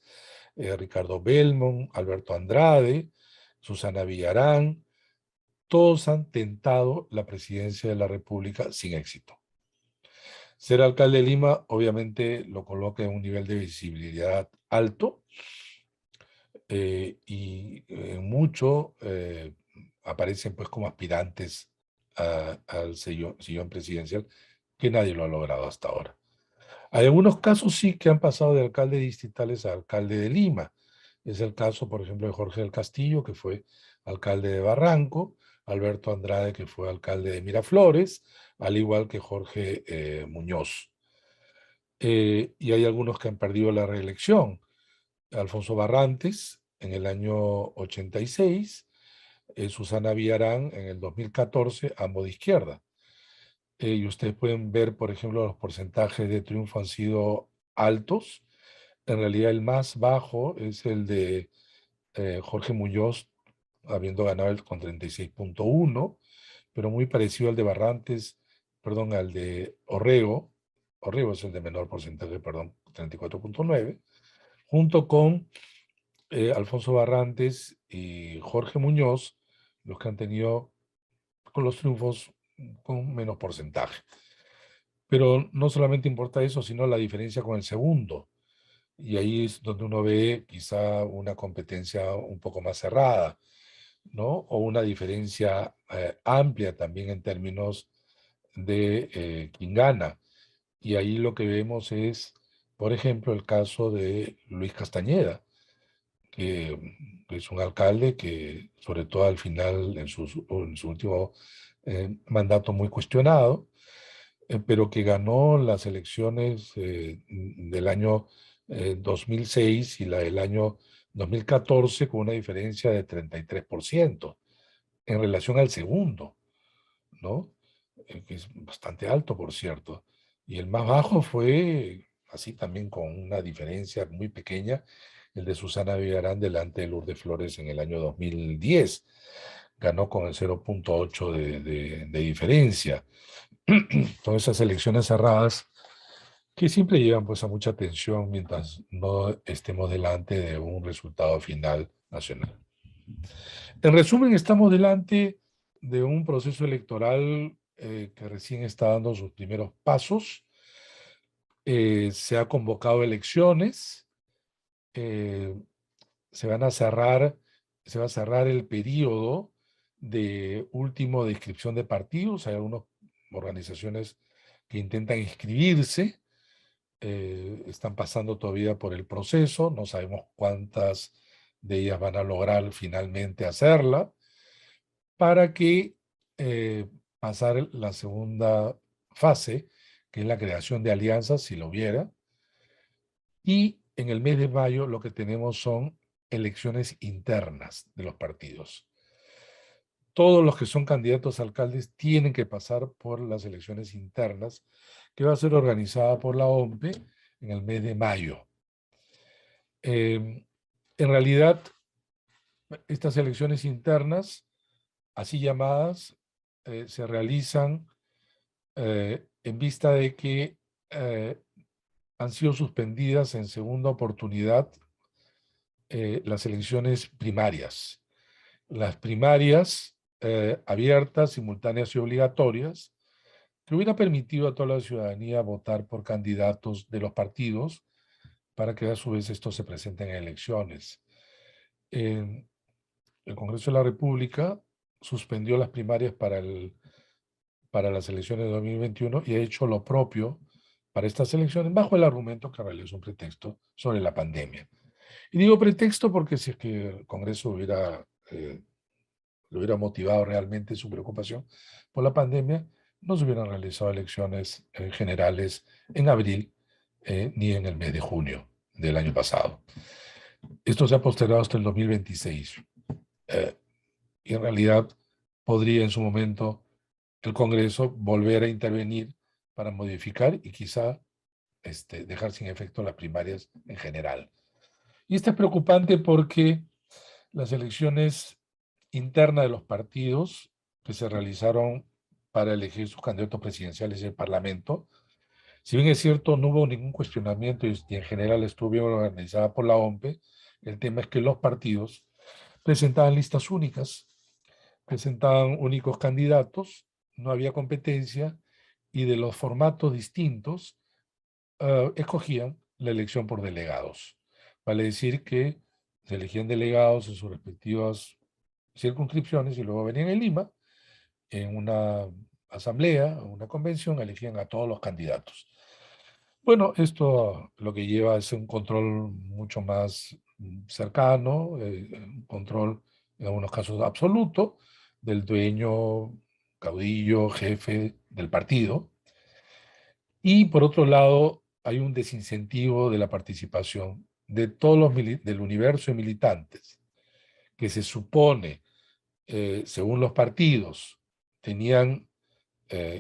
Ricardo Belmont, Alberto Andrade, Susana Villarán, todos han tentado la presidencia de la República sin éxito. Ser alcalde de Lima obviamente lo coloca en un nivel de visibilidad alto y mucho aparecen pues como aspirantes al sillón presidencial, que nadie lo ha logrado hasta ahora. Hay algunos casos sí que han pasado de alcalde distritales a alcalde de Lima. Es el caso, por ejemplo, de Jorge del Castillo, que fue alcalde de Barranco, Alberto Andrade, que fue alcalde de Miraflores, al igual que Jorge Muñoz. Y hay algunos que han perdido la reelección. Alfonso Barrantes en el año 86, Susana Villarán en el 2014, ambos de izquierda. Y ustedes pueden ver, por ejemplo, los porcentajes de triunfo han sido altos. En realidad el más bajo es el de Jorge Muñoz, habiendo ganado con 36.1, pero muy parecido al de Barrantes, perdón, al de Orrego. Orrego es el de menor porcentaje, perdón, 34.9, junto con Alfonso Barrantes y Jorge Muñoz, los que han tenido con los triunfos con menos porcentaje. Pero no solamente importa eso, sino la diferencia con el segundo. Y ahí es donde uno ve quizá una competencia un poco más cerrada, ¿no? O una diferencia amplia también en términos de quién gana. Y ahí lo que vemos es, por ejemplo, el caso de Luis Castañeda, que es un alcalde que, sobre todo al final, en su último mandato muy cuestionado, pero que ganó las elecciones del año 2006 y la del año 2014 con una diferencia de 33% en relación al segundo, ¿no? Que es bastante alto, por cierto. Y el más bajo fue, así también con una diferencia muy pequeña, el de Susana Villarán delante de Lourdes Flores en el año 2010. Ganó con el 0.8 de diferencia. Son esas elecciones cerradas que siempre llevan pues a mucha tensión mientras no estemos delante de un resultado final nacional. En resumen, estamos delante de un proceso electoral que recién está dando sus primeros pasos. Se ha convocado elecciones, eh, se va a cerrar el periodo de último de inscripción de partidos. Hay algunas organizaciones que intentan inscribirse, están pasando todavía por el proceso, no sabemos cuántas de ellas van a lograr finalmente hacerla, para que pasar la segunda fase, que es la creación de alianzas, si lo hubiera, y en el mes de mayo lo que tenemos son elecciones internas de los partidos. Todos los que son candidatos a alcaldes tienen que pasar por las elecciones internas, que va a ser organizada por la OMPE en el mes de mayo. En realidad, estas elecciones internas, así llamadas, se realizan en vista de que han sido suspendidas en segunda oportunidad las elecciones primarias. Las primarias abiertas, simultáneas y obligatorias, que hubiera permitido a toda la ciudadanía votar por candidatos de los partidos para que a su vez estos se presenten en elecciones. El Congreso de la República suspendió las primarias para las elecciones de 2021 y ha hecho lo propio para estas elecciones bajo el argumento que realizó un pretexto sobre la pandemia. Y digo pretexto porque si es que el Congreso lo hubiera motivado realmente su preocupación por la pandemia, no se hubieran realizado elecciones generales en abril ni en el mes de junio del año pasado. Esto se ha postergado hasta el 2026. Y en realidad podría en su momento el Congreso volver a intervenir para modificar y quizá dejar sin efecto las primarias en general. Y esto es preocupante porque las elecciones internas de los partidos que se realizaron para elegir sus candidatos presidenciales y el Parlamento, si bien es cierto, no hubo ningún cuestionamiento y en general estuvieron organizadas por la OMPE, el tema es que los partidos presentaban listas únicas, presentaban únicos candidatos, no había competencia y de los formatos distintos escogían la elección por delegados. Vale decir que se elegían delegados en sus respectivas circunscripciones y luego venían en Lima, en una asamblea, una convención, elegían a todos los candidatos. Bueno, esto lo que lleva es un control mucho más cercano, un control en algunos casos absoluto del dueño, caudillo, jefe del partido. Y por otro lado, hay un desincentivo de la participación de todos los del universo de militantes que se supone, según los partidos, tenían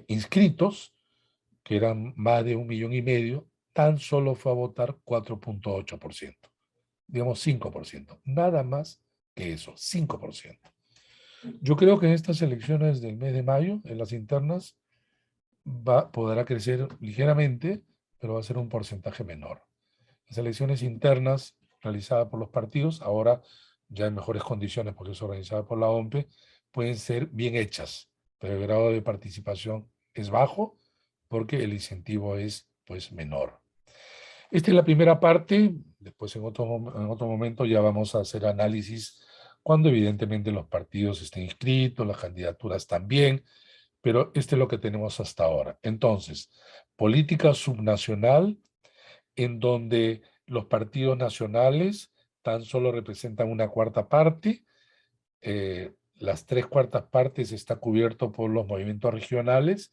inscritos, que eran más de 1,5 millones, tan solo fue a votar 4,8%, digamos 5%, nada más que eso, 5%. Yo creo que en estas elecciones del mes de mayo, en las internas, podrá crecer ligeramente, pero va a ser un porcentaje menor. Las elecciones internas realizadas por los partidos, ahora ya en mejores condiciones porque es organizada por la OMPE, pueden ser bien hechas, pero el grado de participación es bajo porque el incentivo es pues menor. Esta es la primera parte, después en otro momento ya vamos a hacer análisis cuando evidentemente los partidos estén inscritos, las candidaturas también, pero este es lo que tenemos hasta ahora. Entonces, política subnacional en donde los partidos nacionales tan solo representan una cuarta parte, las 3/4 partes está cubierto por los movimientos regionales,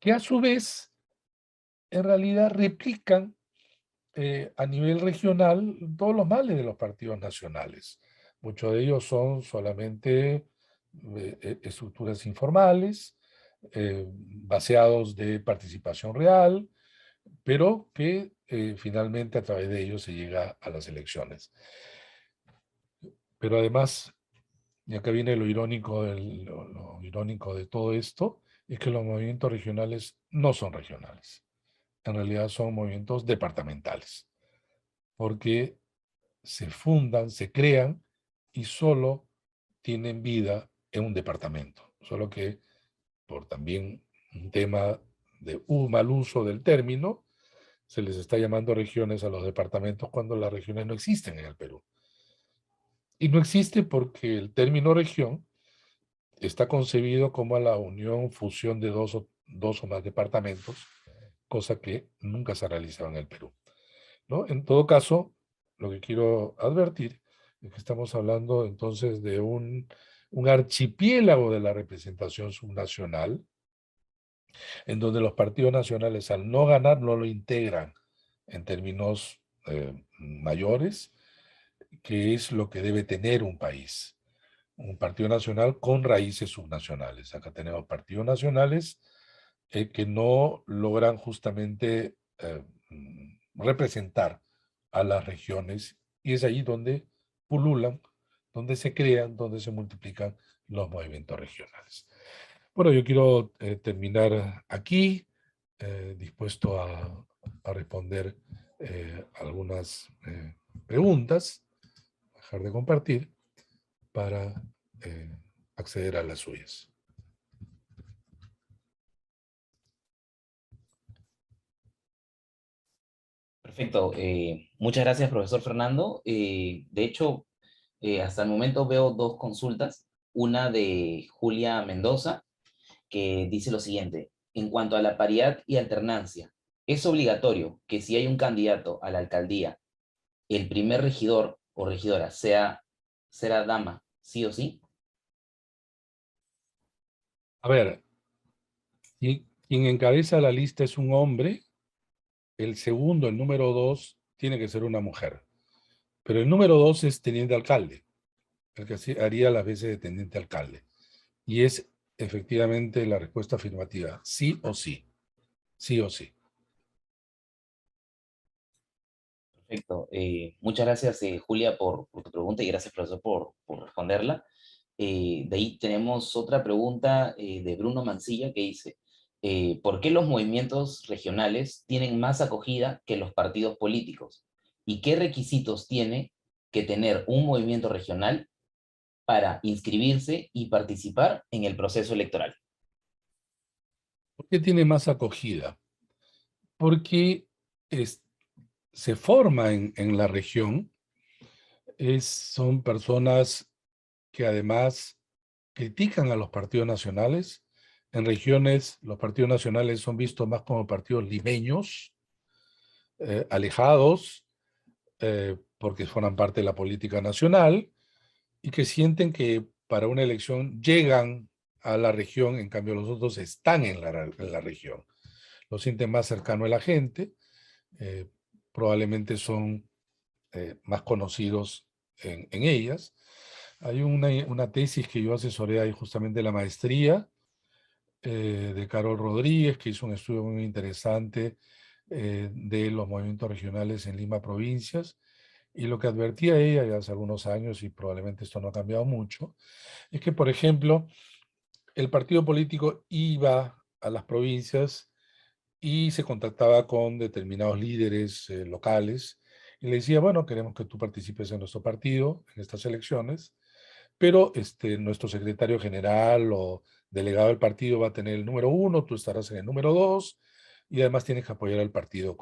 que a su vez en realidad replican a nivel regional todos los males de los partidos nacionales. Muchos de ellos son solamente estructuras informales, vaciados de participación real, pero que finalmente a través de ellos se llega a las elecciones. Pero además, y acá viene lo irónico de todo esto, es que los movimientos regionales no son regionales. En realidad son movimientos departamentales, porque se fundan, se crean y solo tienen vida en un departamento. Solo que por también un tema de un mal uso del término, se les está llamando regiones a los departamentos cuando las regiones no existen en el Perú. Y no existe porque el término región está concebido como la unión, fusión de dos o más departamentos, cosa que nunca se ha realizado en el Perú, ¿no? En todo caso, lo que quiero advertir es que estamos hablando entonces de un archipiélago de la representación subnacional, en donde los partidos nacionales al no ganar no lo integran en términos mayores, que es lo que debe tener un país. Un partido nacional con raíces subnacionales. Acá tenemos partidos nacionales que no logran justamente representar a las regiones, y es ahí donde pululan, donde se crean, donde se multiplican los movimientos regionales. Bueno, yo quiero terminar aquí, dispuesto a responder algunas preguntas, dejar de compartir para acceder a las suyas. Perfecto. Muchas gracias, profesor Fernando. De hecho, hasta el momento veo dos consultas. Una de Julia Mendoza, que dice lo siguiente: en cuanto a la paridad y alternancia, ¿es obligatorio que si hay un candidato a la alcaldía, el primer regidor o regidora será dama, sí o sí? A ver, quien encabeza la lista es un hombre, el segundo, el número 2, tiene que ser una mujer. Pero el número 2 es teniente alcalde, el que haría las veces de teniente alcalde. Y es efectivamente la respuesta afirmativa, sí o sí, sí o sí. Perfecto. Muchas gracias, Julia, por tu pregunta, y gracias, profesor, por responderla. De ahí tenemos otra pregunta de Bruno Mancilla, que dice, ¿por qué los movimientos regionales tienen más acogida que los partidos políticos? ¿Y qué requisitos tiene que tener un movimiento regional para inscribirse y participar en el proceso electoral? ¿Por qué tiene más acogida? Porque se forma en la región, son personas que además critican a los partidos nacionales. En regiones, los partidos nacionales son vistos más como partidos limeños, alejados, porque forman parte de la política nacional, y que sienten que para una elección llegan a la región, en cambio los otros están en la región. Lo sienten más cercano a la gente, probablemente son más conocidos en ellas. Hay una tesis que yo asesoré ahí justamente de la maestría de Carol Rodríguez, que hizo un estudio muy interesante de los movimientos regionales en Lima Provincias, y lo que advertía ella ya hace algunos años, y probablemente esto no ha cambiado mucho, es que, por ejemplo, el partido político iba a las provincias y se contactaba con determinados líderes locales y le decía, bueno, queremos que tú participes en nuestro partido, en estas elecciones, pero nuestro secretario general o delegado del partido va a tener el número 1, tú estarás en el número 2, y además tienes que apoyar al partido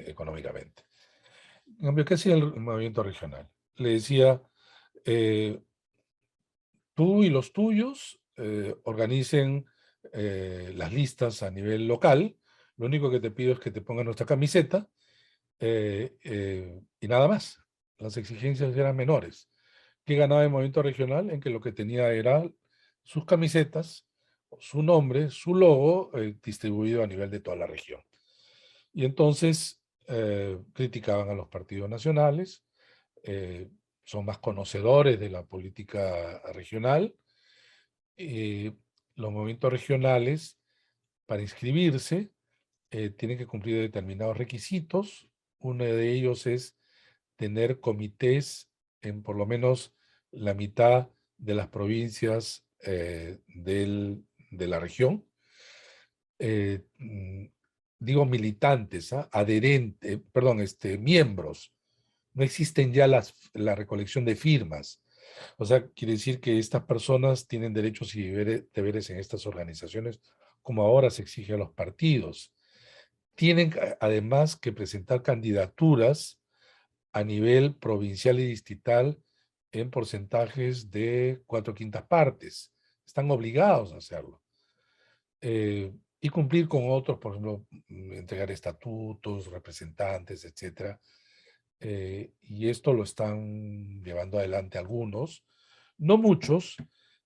económicamente. En cambio, ¿qué hacía el movimiento regional? Le decía, tú y los tuyos organicen las listas a nivel local, lo único que te pido es que te pongan nuestra camiseta y nada más. Las exigencias eran menores. ¿Qué ganaba el movimiento regional? En que lo que tenía era sus camisetas, su nombre, su logo distribuido a nivel de toda la región. Y entonces criticaban a los partidos nacionales, son más conocedores de la política regional. Los movimientos regionales, para inscribirse, tienen que cumplir determinados requisitos. Uno de ellos es tener comités en por lo menos la mitad de las provincias de la región. Digo militantes, adherentes, perdón, miembros. No existen ya la recolección de firmas. O sea, quiere decir que estas personas tienen derechos y deberes en estas organizaciones, como ahora se exige a los partidos. Tienen además que presentar candidaturas a nivel provincial y distrital en porcentajes de 4/5 partes. Están obligados a hacerlo. Y cumplir con otros, por ejemplo, entregar estatutos, representantes, etc. Y esto lo están llevando adelante algunos, no muchos.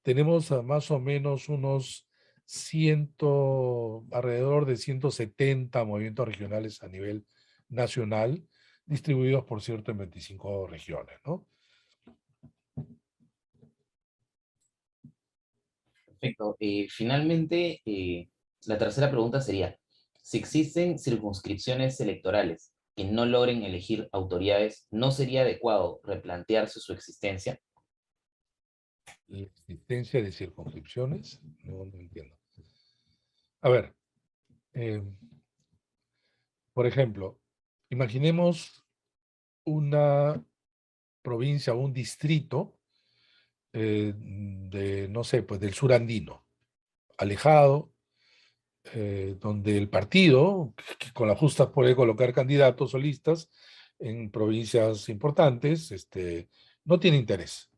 Tenemos más o menos unos alrededor de 170 movimientos regionales a nivel nacional, distribuidos, por cierto, en 25 regiones, ¿no? Perfecto. Finalmente, la tercera pregunta sería, si existen circunscripciones electorales que no logren elegir autoridades, ¿no sería adecuado replantearse su existencia? La existencia de circunscripciones, no entiendo. A ver, eh, por ejemplo, imaginemos una provincia o un distrito de, no sé, pues del sur andino, alejado, donde el partido, que con la justa puede colocar candidatos o listas en provincias importantes, no tiene interés.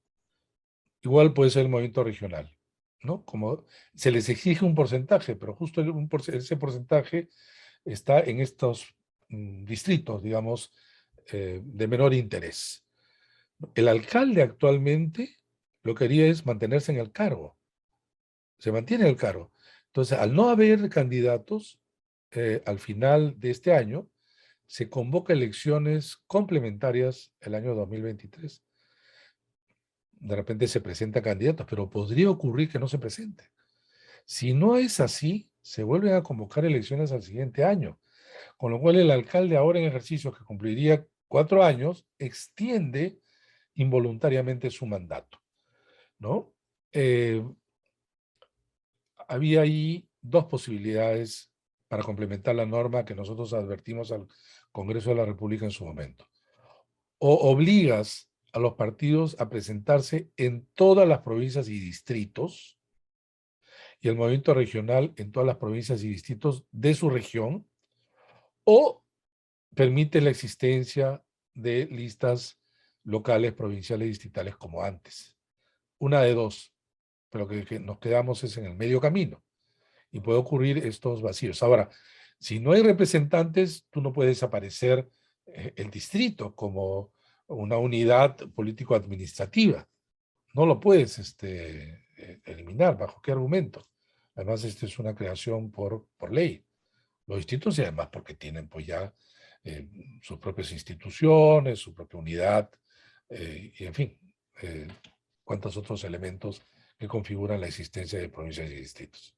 Igual puede ser el movimiento regional, ¿no? Como se les exige un porcentaje, pero justo ese porcentaje está en estos distritos, digamos, de menor interés. El alcalde actualmente lo que haría es mantenerse en el cargo, se mantiene en el cargo. Entonces, al no haber candidatos, al final de este año, se convoca elecciones complementarias el año 2023. De repente se presentan candidatos, pero podría ocurrir que no se presente. Si no es así, se vuelven a convocar elecciones al siguiente año, con lo cual el alcalde ahora en ejercicio, que cumpliría 4 años, extiende involuntariamente su mandato, ¿no? Había ahí dos posibilidades para complementar la norma que nosotros advertimos al Congreso de la República en su momento. O obligas a los partidos a presentarse en todas las provincias y distritos, y el movimiento regional en todas las provincias y distritos de su región, o permite la existencia de listas locales, provinciales y distritales como antes. Una de dos, pero que nos quedamos es en el medio camino. Y puede ocurrir estos vacíos. Ahora, si no hay representantes, tú no puedes aparecer el distrito como una unidad político-administrativa. No lo puedes eliminar. ¿Bajo qué argumento? Además, es una creación por ley. Los distritos y además porque tienen pues ya eh, sus propias instituciones, su propia unidad, y en fin, cuántos otros elementos que configuran la existencia de provincias y distritos.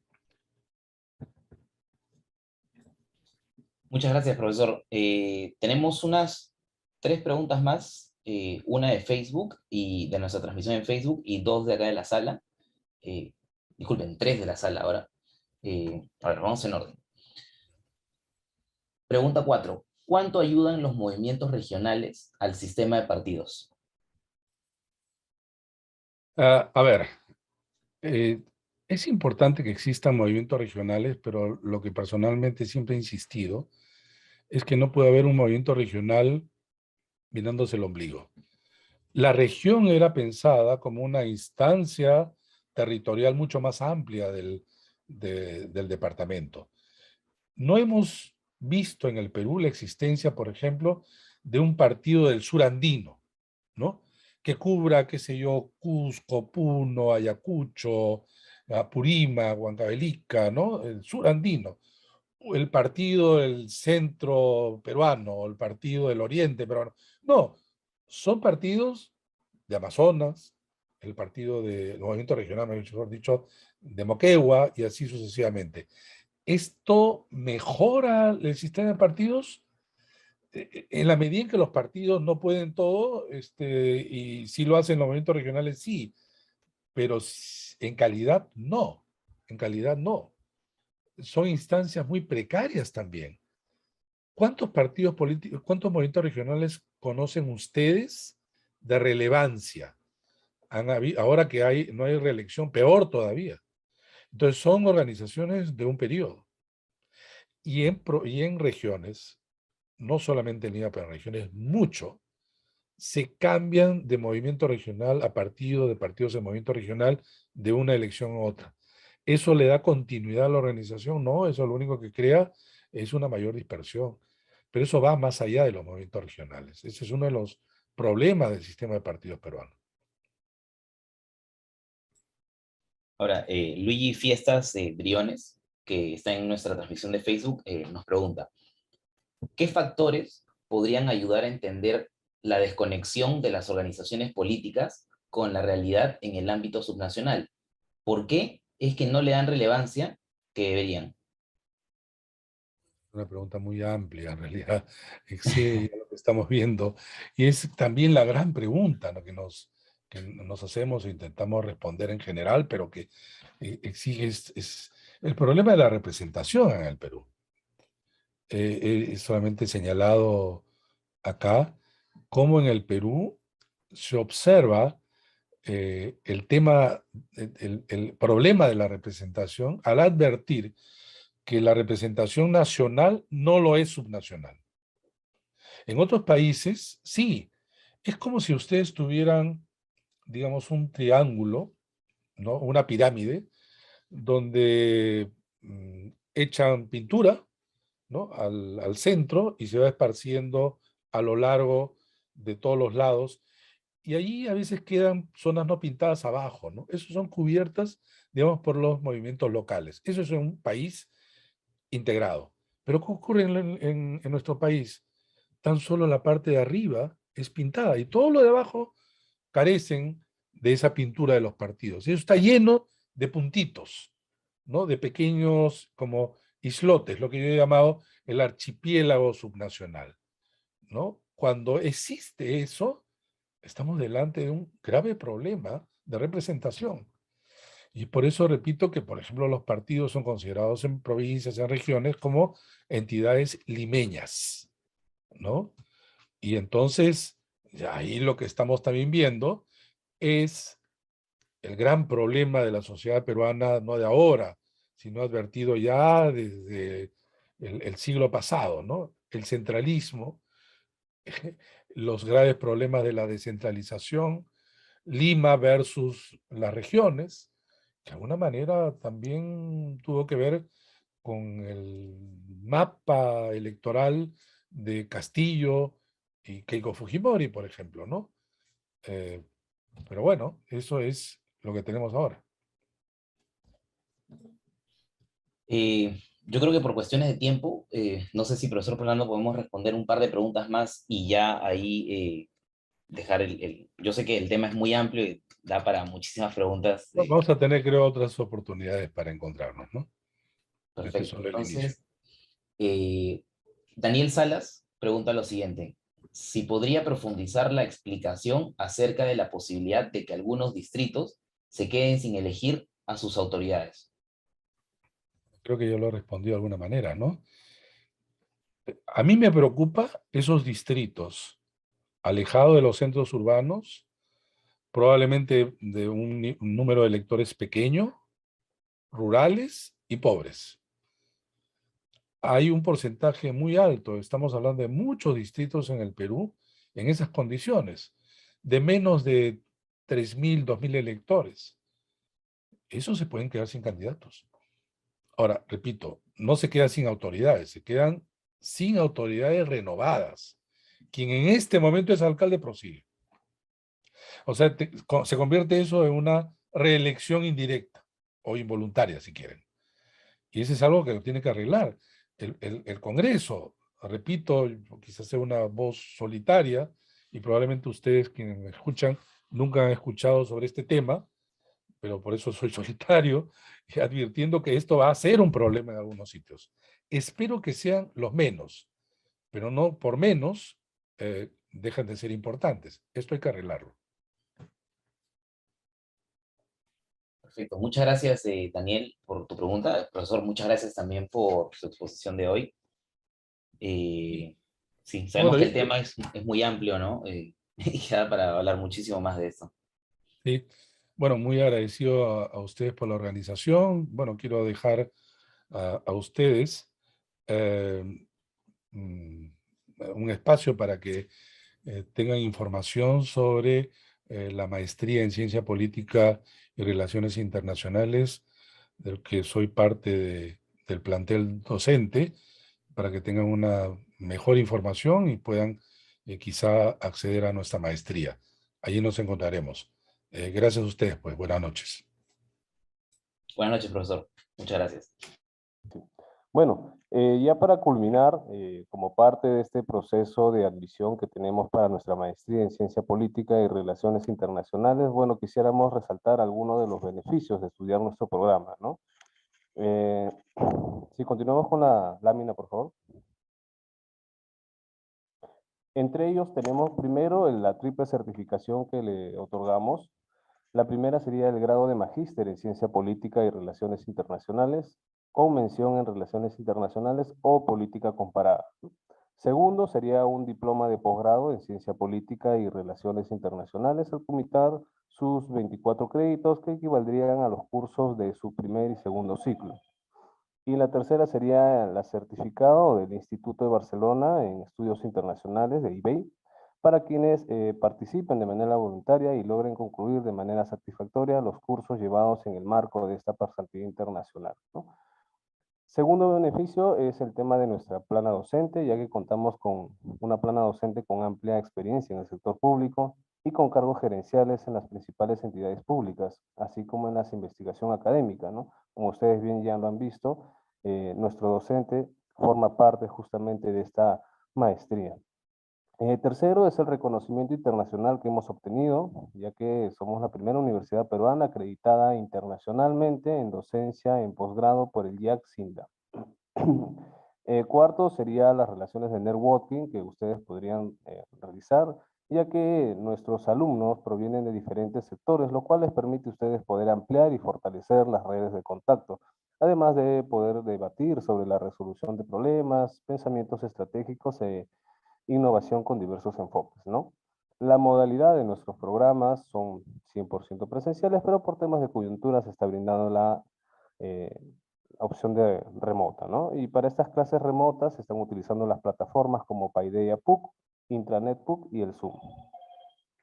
Muchas gracias, profesor. Tenemos unas 3 preguntas más, una de Facebook y de nuestra transmisión en Facebook y 2 de acá de la sala. Eh, Disculpen, 3 de la sala ahora. A ver, vamos en orden. Pregunta 4. ¿Cuánto ayudan los movimientos regionales al sistema de partidos? A ver, eh, es importante que existan movimientos regionales, pero lo que personalmente siempre he insistido es que no puede haber un movimiento regional mirándose el ombligo. La región era pensada como una instancia territorial mucho más amplia del departamento. No hemos visto en el Perú la existencia, por ejemplo, de un partido del sur andino, ¿no? Que cubra, qué sé yo, Cusco, Puno, Ayacucho, Apurímac, Huancavelica, ¿no? El sur andino. El partido del centro peruano, o el partido del oriente peruano. No, son partidos de Amazonas, el partido del movimiento regional, mejor dicho, de Moquegua, y así sucesivamente. ¿Esto mejora el sistema de partidos? En la medida en que los partidos no pueden todo, y si lo hacen los movimientos regionales, sí, pero en calidad no, en calidad no. Son instancias muy precarias también. ¿Cuántos partidos políticos, cuántos movimientos regionales conocen ustedes de relevancia? Ahora que no hay reelección, peor todavía. Entonces son organizaciones de un periodo. Y en regiones, no solamente en Lima, pero en regiones mucho, se cambian de movimiento regional a partido, de partidos de movimiento regional, de una elección a otra. ¿Eso le da continuidad a la organización? No, eso lo único que crea es una mayor dispersión. Pero eso va más allá de los movimientos regionales. Ese es uno de los problemas del sistema de partidos peruano. Ahora, Luigi Fiestas Briones, que está en nuestra transmisión de Facebook, nos pregunta, ¿qué factores podrían ayudar a entender la desconexión de las organizaciones políticas con la realidad en el ámbito subnacional. ¿Por qué es que no le dan relevancia que deberían? Una pregunta muy amplia, en realidad, excede ya lo que estamos viendo. Y es también la gran pregunta, ¿no?, que nos hacemos e intentamos responder en general, pero que exige es el problema de la representación en el Perú. He solamente señalado acá cómo en el Perú se observa el tema, el problema de la representación al advertir que la representación nacional no lo es subnacional. En otros países, sí. Es como si ustedes tuvieran, digamos, un triángulo, ¿no?, una pirámide, donde echan pintura, ¿no?, al centro y se va esparciendo a lo largo de todos los lados. Y allí a veces quedan zonas no pintadas abajo, ¿no? Esas son cubiertas, digamos, por los movimientos locales. Eso es un país integrado. Pero ¿qué ocurre en nuestro país? Tan solo la parte de arriba es pintada y todo lo de abajo carecen de esa pintura de los partidos. Y eso está lleno de puntitos, ¿no?, de pequeños como islotes, lo que yo he llamado el archipiélago subnacional, ¿no? Cuando existe eso, estamos delante de un grave problema de representación. Y por eso repito que, por ejemplo, los partidos son considerados en provincias, en regiones, como entidades limeñas, ¿no? Y entonces, ya ahí lo que estamos también viendo es el gran problema de la sociedad peruana, no de ahora, sino advertido ya desde el siglo pasado, ¿no? El centralismo, los graves problemas de la descentralización, Lima versus las regiones, que de alguna manera también tuvo que ver con el mapa electoral de Castillo y Keiko Fujimori, por ejemplo, ¿no? Pero bueno, eso es lo que tenemos ahora. Yo creo que por cuestiones de tiempo, no sé si profesor Fernando podemos responder un par de preguntas más y ya ahí dejar yo sé que el tema es muy amplio y da para muchísimas preguntas. Vamos a tener, creo, otras oportunidades para encontrarnos, ¿no? Este es Perfecto. solo el inicio. Entonces, Daniel Salas pregunta lo siguiente: si podría profundizar la explicación acerca de la posibilidad de que algunos distritos se queden sin elegir a sus autoridades. Creo que yo lo respondí de alguna manera, ¿no? A mí me preocupa esos distritos alejados de los centros urbanos, probablemente de un número de electores pequeño, rurales y pobres. Hay un porcentaje muy alto, estamos hablando de muchos distritos en el Perú, en esas condiciones, de menos de 3.000, 2.000 electores. Esos se pueden quedar sin candidatos. Ahora, repito, no se quedan sin autoridades, se quedan sin autoridades renovadas. Quien en este momento es alcalde prosigue. O sea, se convierte eso en una reelección indirecta o involuntaria, si quieren. Y eso es algo que tiene que arreglar el Congreso. Repito, quizás sea una voz solitaria, y probablemente ustedes quienes me escuchan nunca han escuchado sobre este tema, pero por eso soy solitario, advirtiendo que esto va a ser un problema en algunos sitios. Espero que sean los menos, pero no por menos dejan de ser importantes. Esto hay que arreglarlo. Perfecto. Muchas gracias, Daniel, por tu pregunta. Profesor, muchas gracias también por su exposición de hoy. Sí, sabemos Bueno, que el tema es muy amplio, ¿no? Y queda para hablar muchísimo más de esto. sí. Bueno, muy agradecido a ustedes por la organización. Bueno, quiero dejar a ustedes un espacio para que tengan información sobre la maestría en Ciencia Política y Relaciones Internacionales, del que soy parte del plantel docente, para que tengan una mejor información y puedan quizá acceder a nuestra maestría. Allí nos encontraremos. Gracias a ustedes, pues buenas noches. Buenas noches, profesor. Muchas gracias. Bueno, ya para culminar, como parte de este proceso de admisión que tenemos para nuestra maestría en Ciencia Política y Relaciones Internacionales, bueno, quisiéramos resaltar algunos de los beneficios de estudiar nuestro programa, ¿no? Si continuamos con la lámina, por favor. Entre ellos tenemos primero la triple certificación que le otorgamos. La primera sería el grado de magíster en Ciencia Política y Relaciones Internacionales, con mención en Relaciones Internacionales o Política Comparada. Segundo sería un diploma de posgrado en Ciencia Política y Relaciones Internacionales, al cumitar sus 24 créditos que equivaldrían a los cursos de su primer y segundo ciclo. Y la tercera sería la certificado del Instituto de Barcelona en Estudios Internacionales, de IBEI, para quienes participen de manera voluntaria y logren concluir de manera satisfactoria los cursos llevados en el marco de esta pasantía internacional, ¿no? Segundo beneficio es el tema de nuestra plana docente, ya que contamos con una plana docente con amplia experiencia en el sector público y con cargos gerenciales en las principales entidades públicas, así como en la investigación académica, ¿no? Como ustedes bien ya lo han visto, nuestro docente forma parte justamente de esta maestría. Tercero es el reconocimiento internacional que hemos obtenido, ya que somos la primera universidad peruana acreditada internacionalmente en docencia en posgrado por el IAC-SINDA. Cuarto sería las relaciones de networking que ustedes podrían realizar, ya que nuestros alumnos provienen de diferentes sectores, lo cual les permite a ustedes poder ampliar y fortalecer las redes de contacto, además de poder debatir sobre la resolución de problemas, pensamientos estratégicos e innovación con diversos enfoques, ¿no? La modalidad de nuestros programas son 100% presenciales, pero por temas de coyuntura se está brindando la opción de remota, ¿no? Y para estas clases remotas se están utilizando las plataformas como Paideia PUC, Intranet PUC y el Zoom.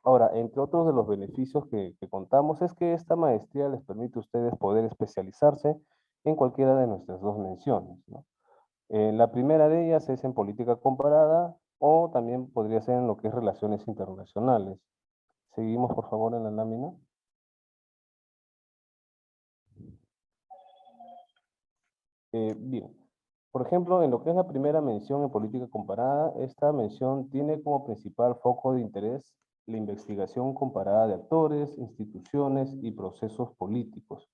Ahora, entre otros de los beneficios que contamos es que esta maestría les permite a ustedes poder especializarse en cualquiera de nuestras dos menciones, ¿no? La primera de ellas es en política comparada o también podría ser en lo que es relaciones internacionales. Seguimos, por favor, en la lámina. Bien, por ejemplo, en lo que es la primera mención en política comparada, esta mención tiene como principal foco de interés la investigación comparada de actores, instituciones y procesos políticos.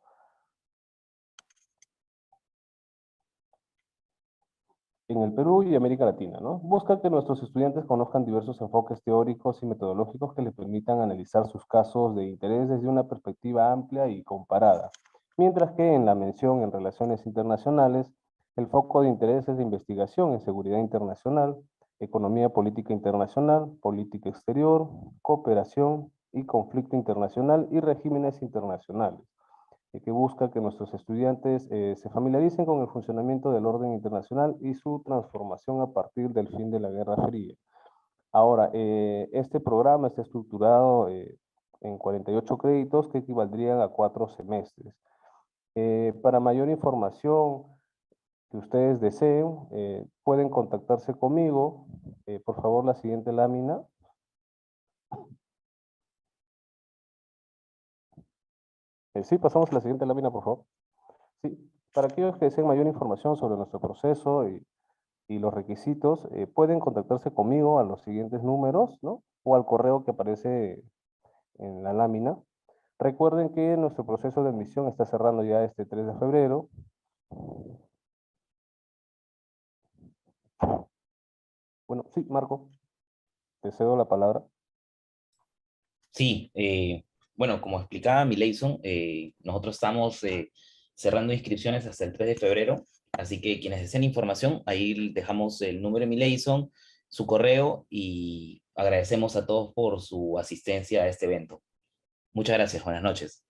En el Perú y América Latina, ¿no? Busca que nuestros estudiantes conozcan diversos enfoques teóricos y metodológicos que les permitan analizar sus casos de interés desde una perspectiva amplia y comparada. Mientras que en la mención en relaciones internacionales, el foco de interés es de investigación en seguridad internacional, economía política internacional, política exterior, cooperación y conflicto internacional y regímenes internacionales, que busca que nuestros estudiantes se familiaricen con el funcionamiento del orden internacional y su transformación a partir del fin de la Guerra Fría. Ahora, este programa está estructurado en 48 créditos que equivaldrían a 4 semestres. Para mayor información que ustedes deseen, pueden contactarse conmigo. Por favor, la siguiente lámina. Sí, pasamos a la siguiente lámina, por favor. Sí, para aquellos que deseen mayor información sobre nuestro proceso y los requisitos, pueden contactarse conmigo a los siguientes números, ¿no? O al correo que aparece en la lámina. Recuerden que nuestro proceso de admisión está cerrando ya este 3 de febrero. Bueno, sí, Marco, te cedo la palabra. Sí, bueno, como explicaba Mileyson, nosotros estamos cerrando inscripciones hasta el 3 de febrero, así que quienes deseen información, ahí dejamos el número de Mileyson, su correo, y agradecemos a todos por su asistencia a este evento. Muchas gracias, buenas noches.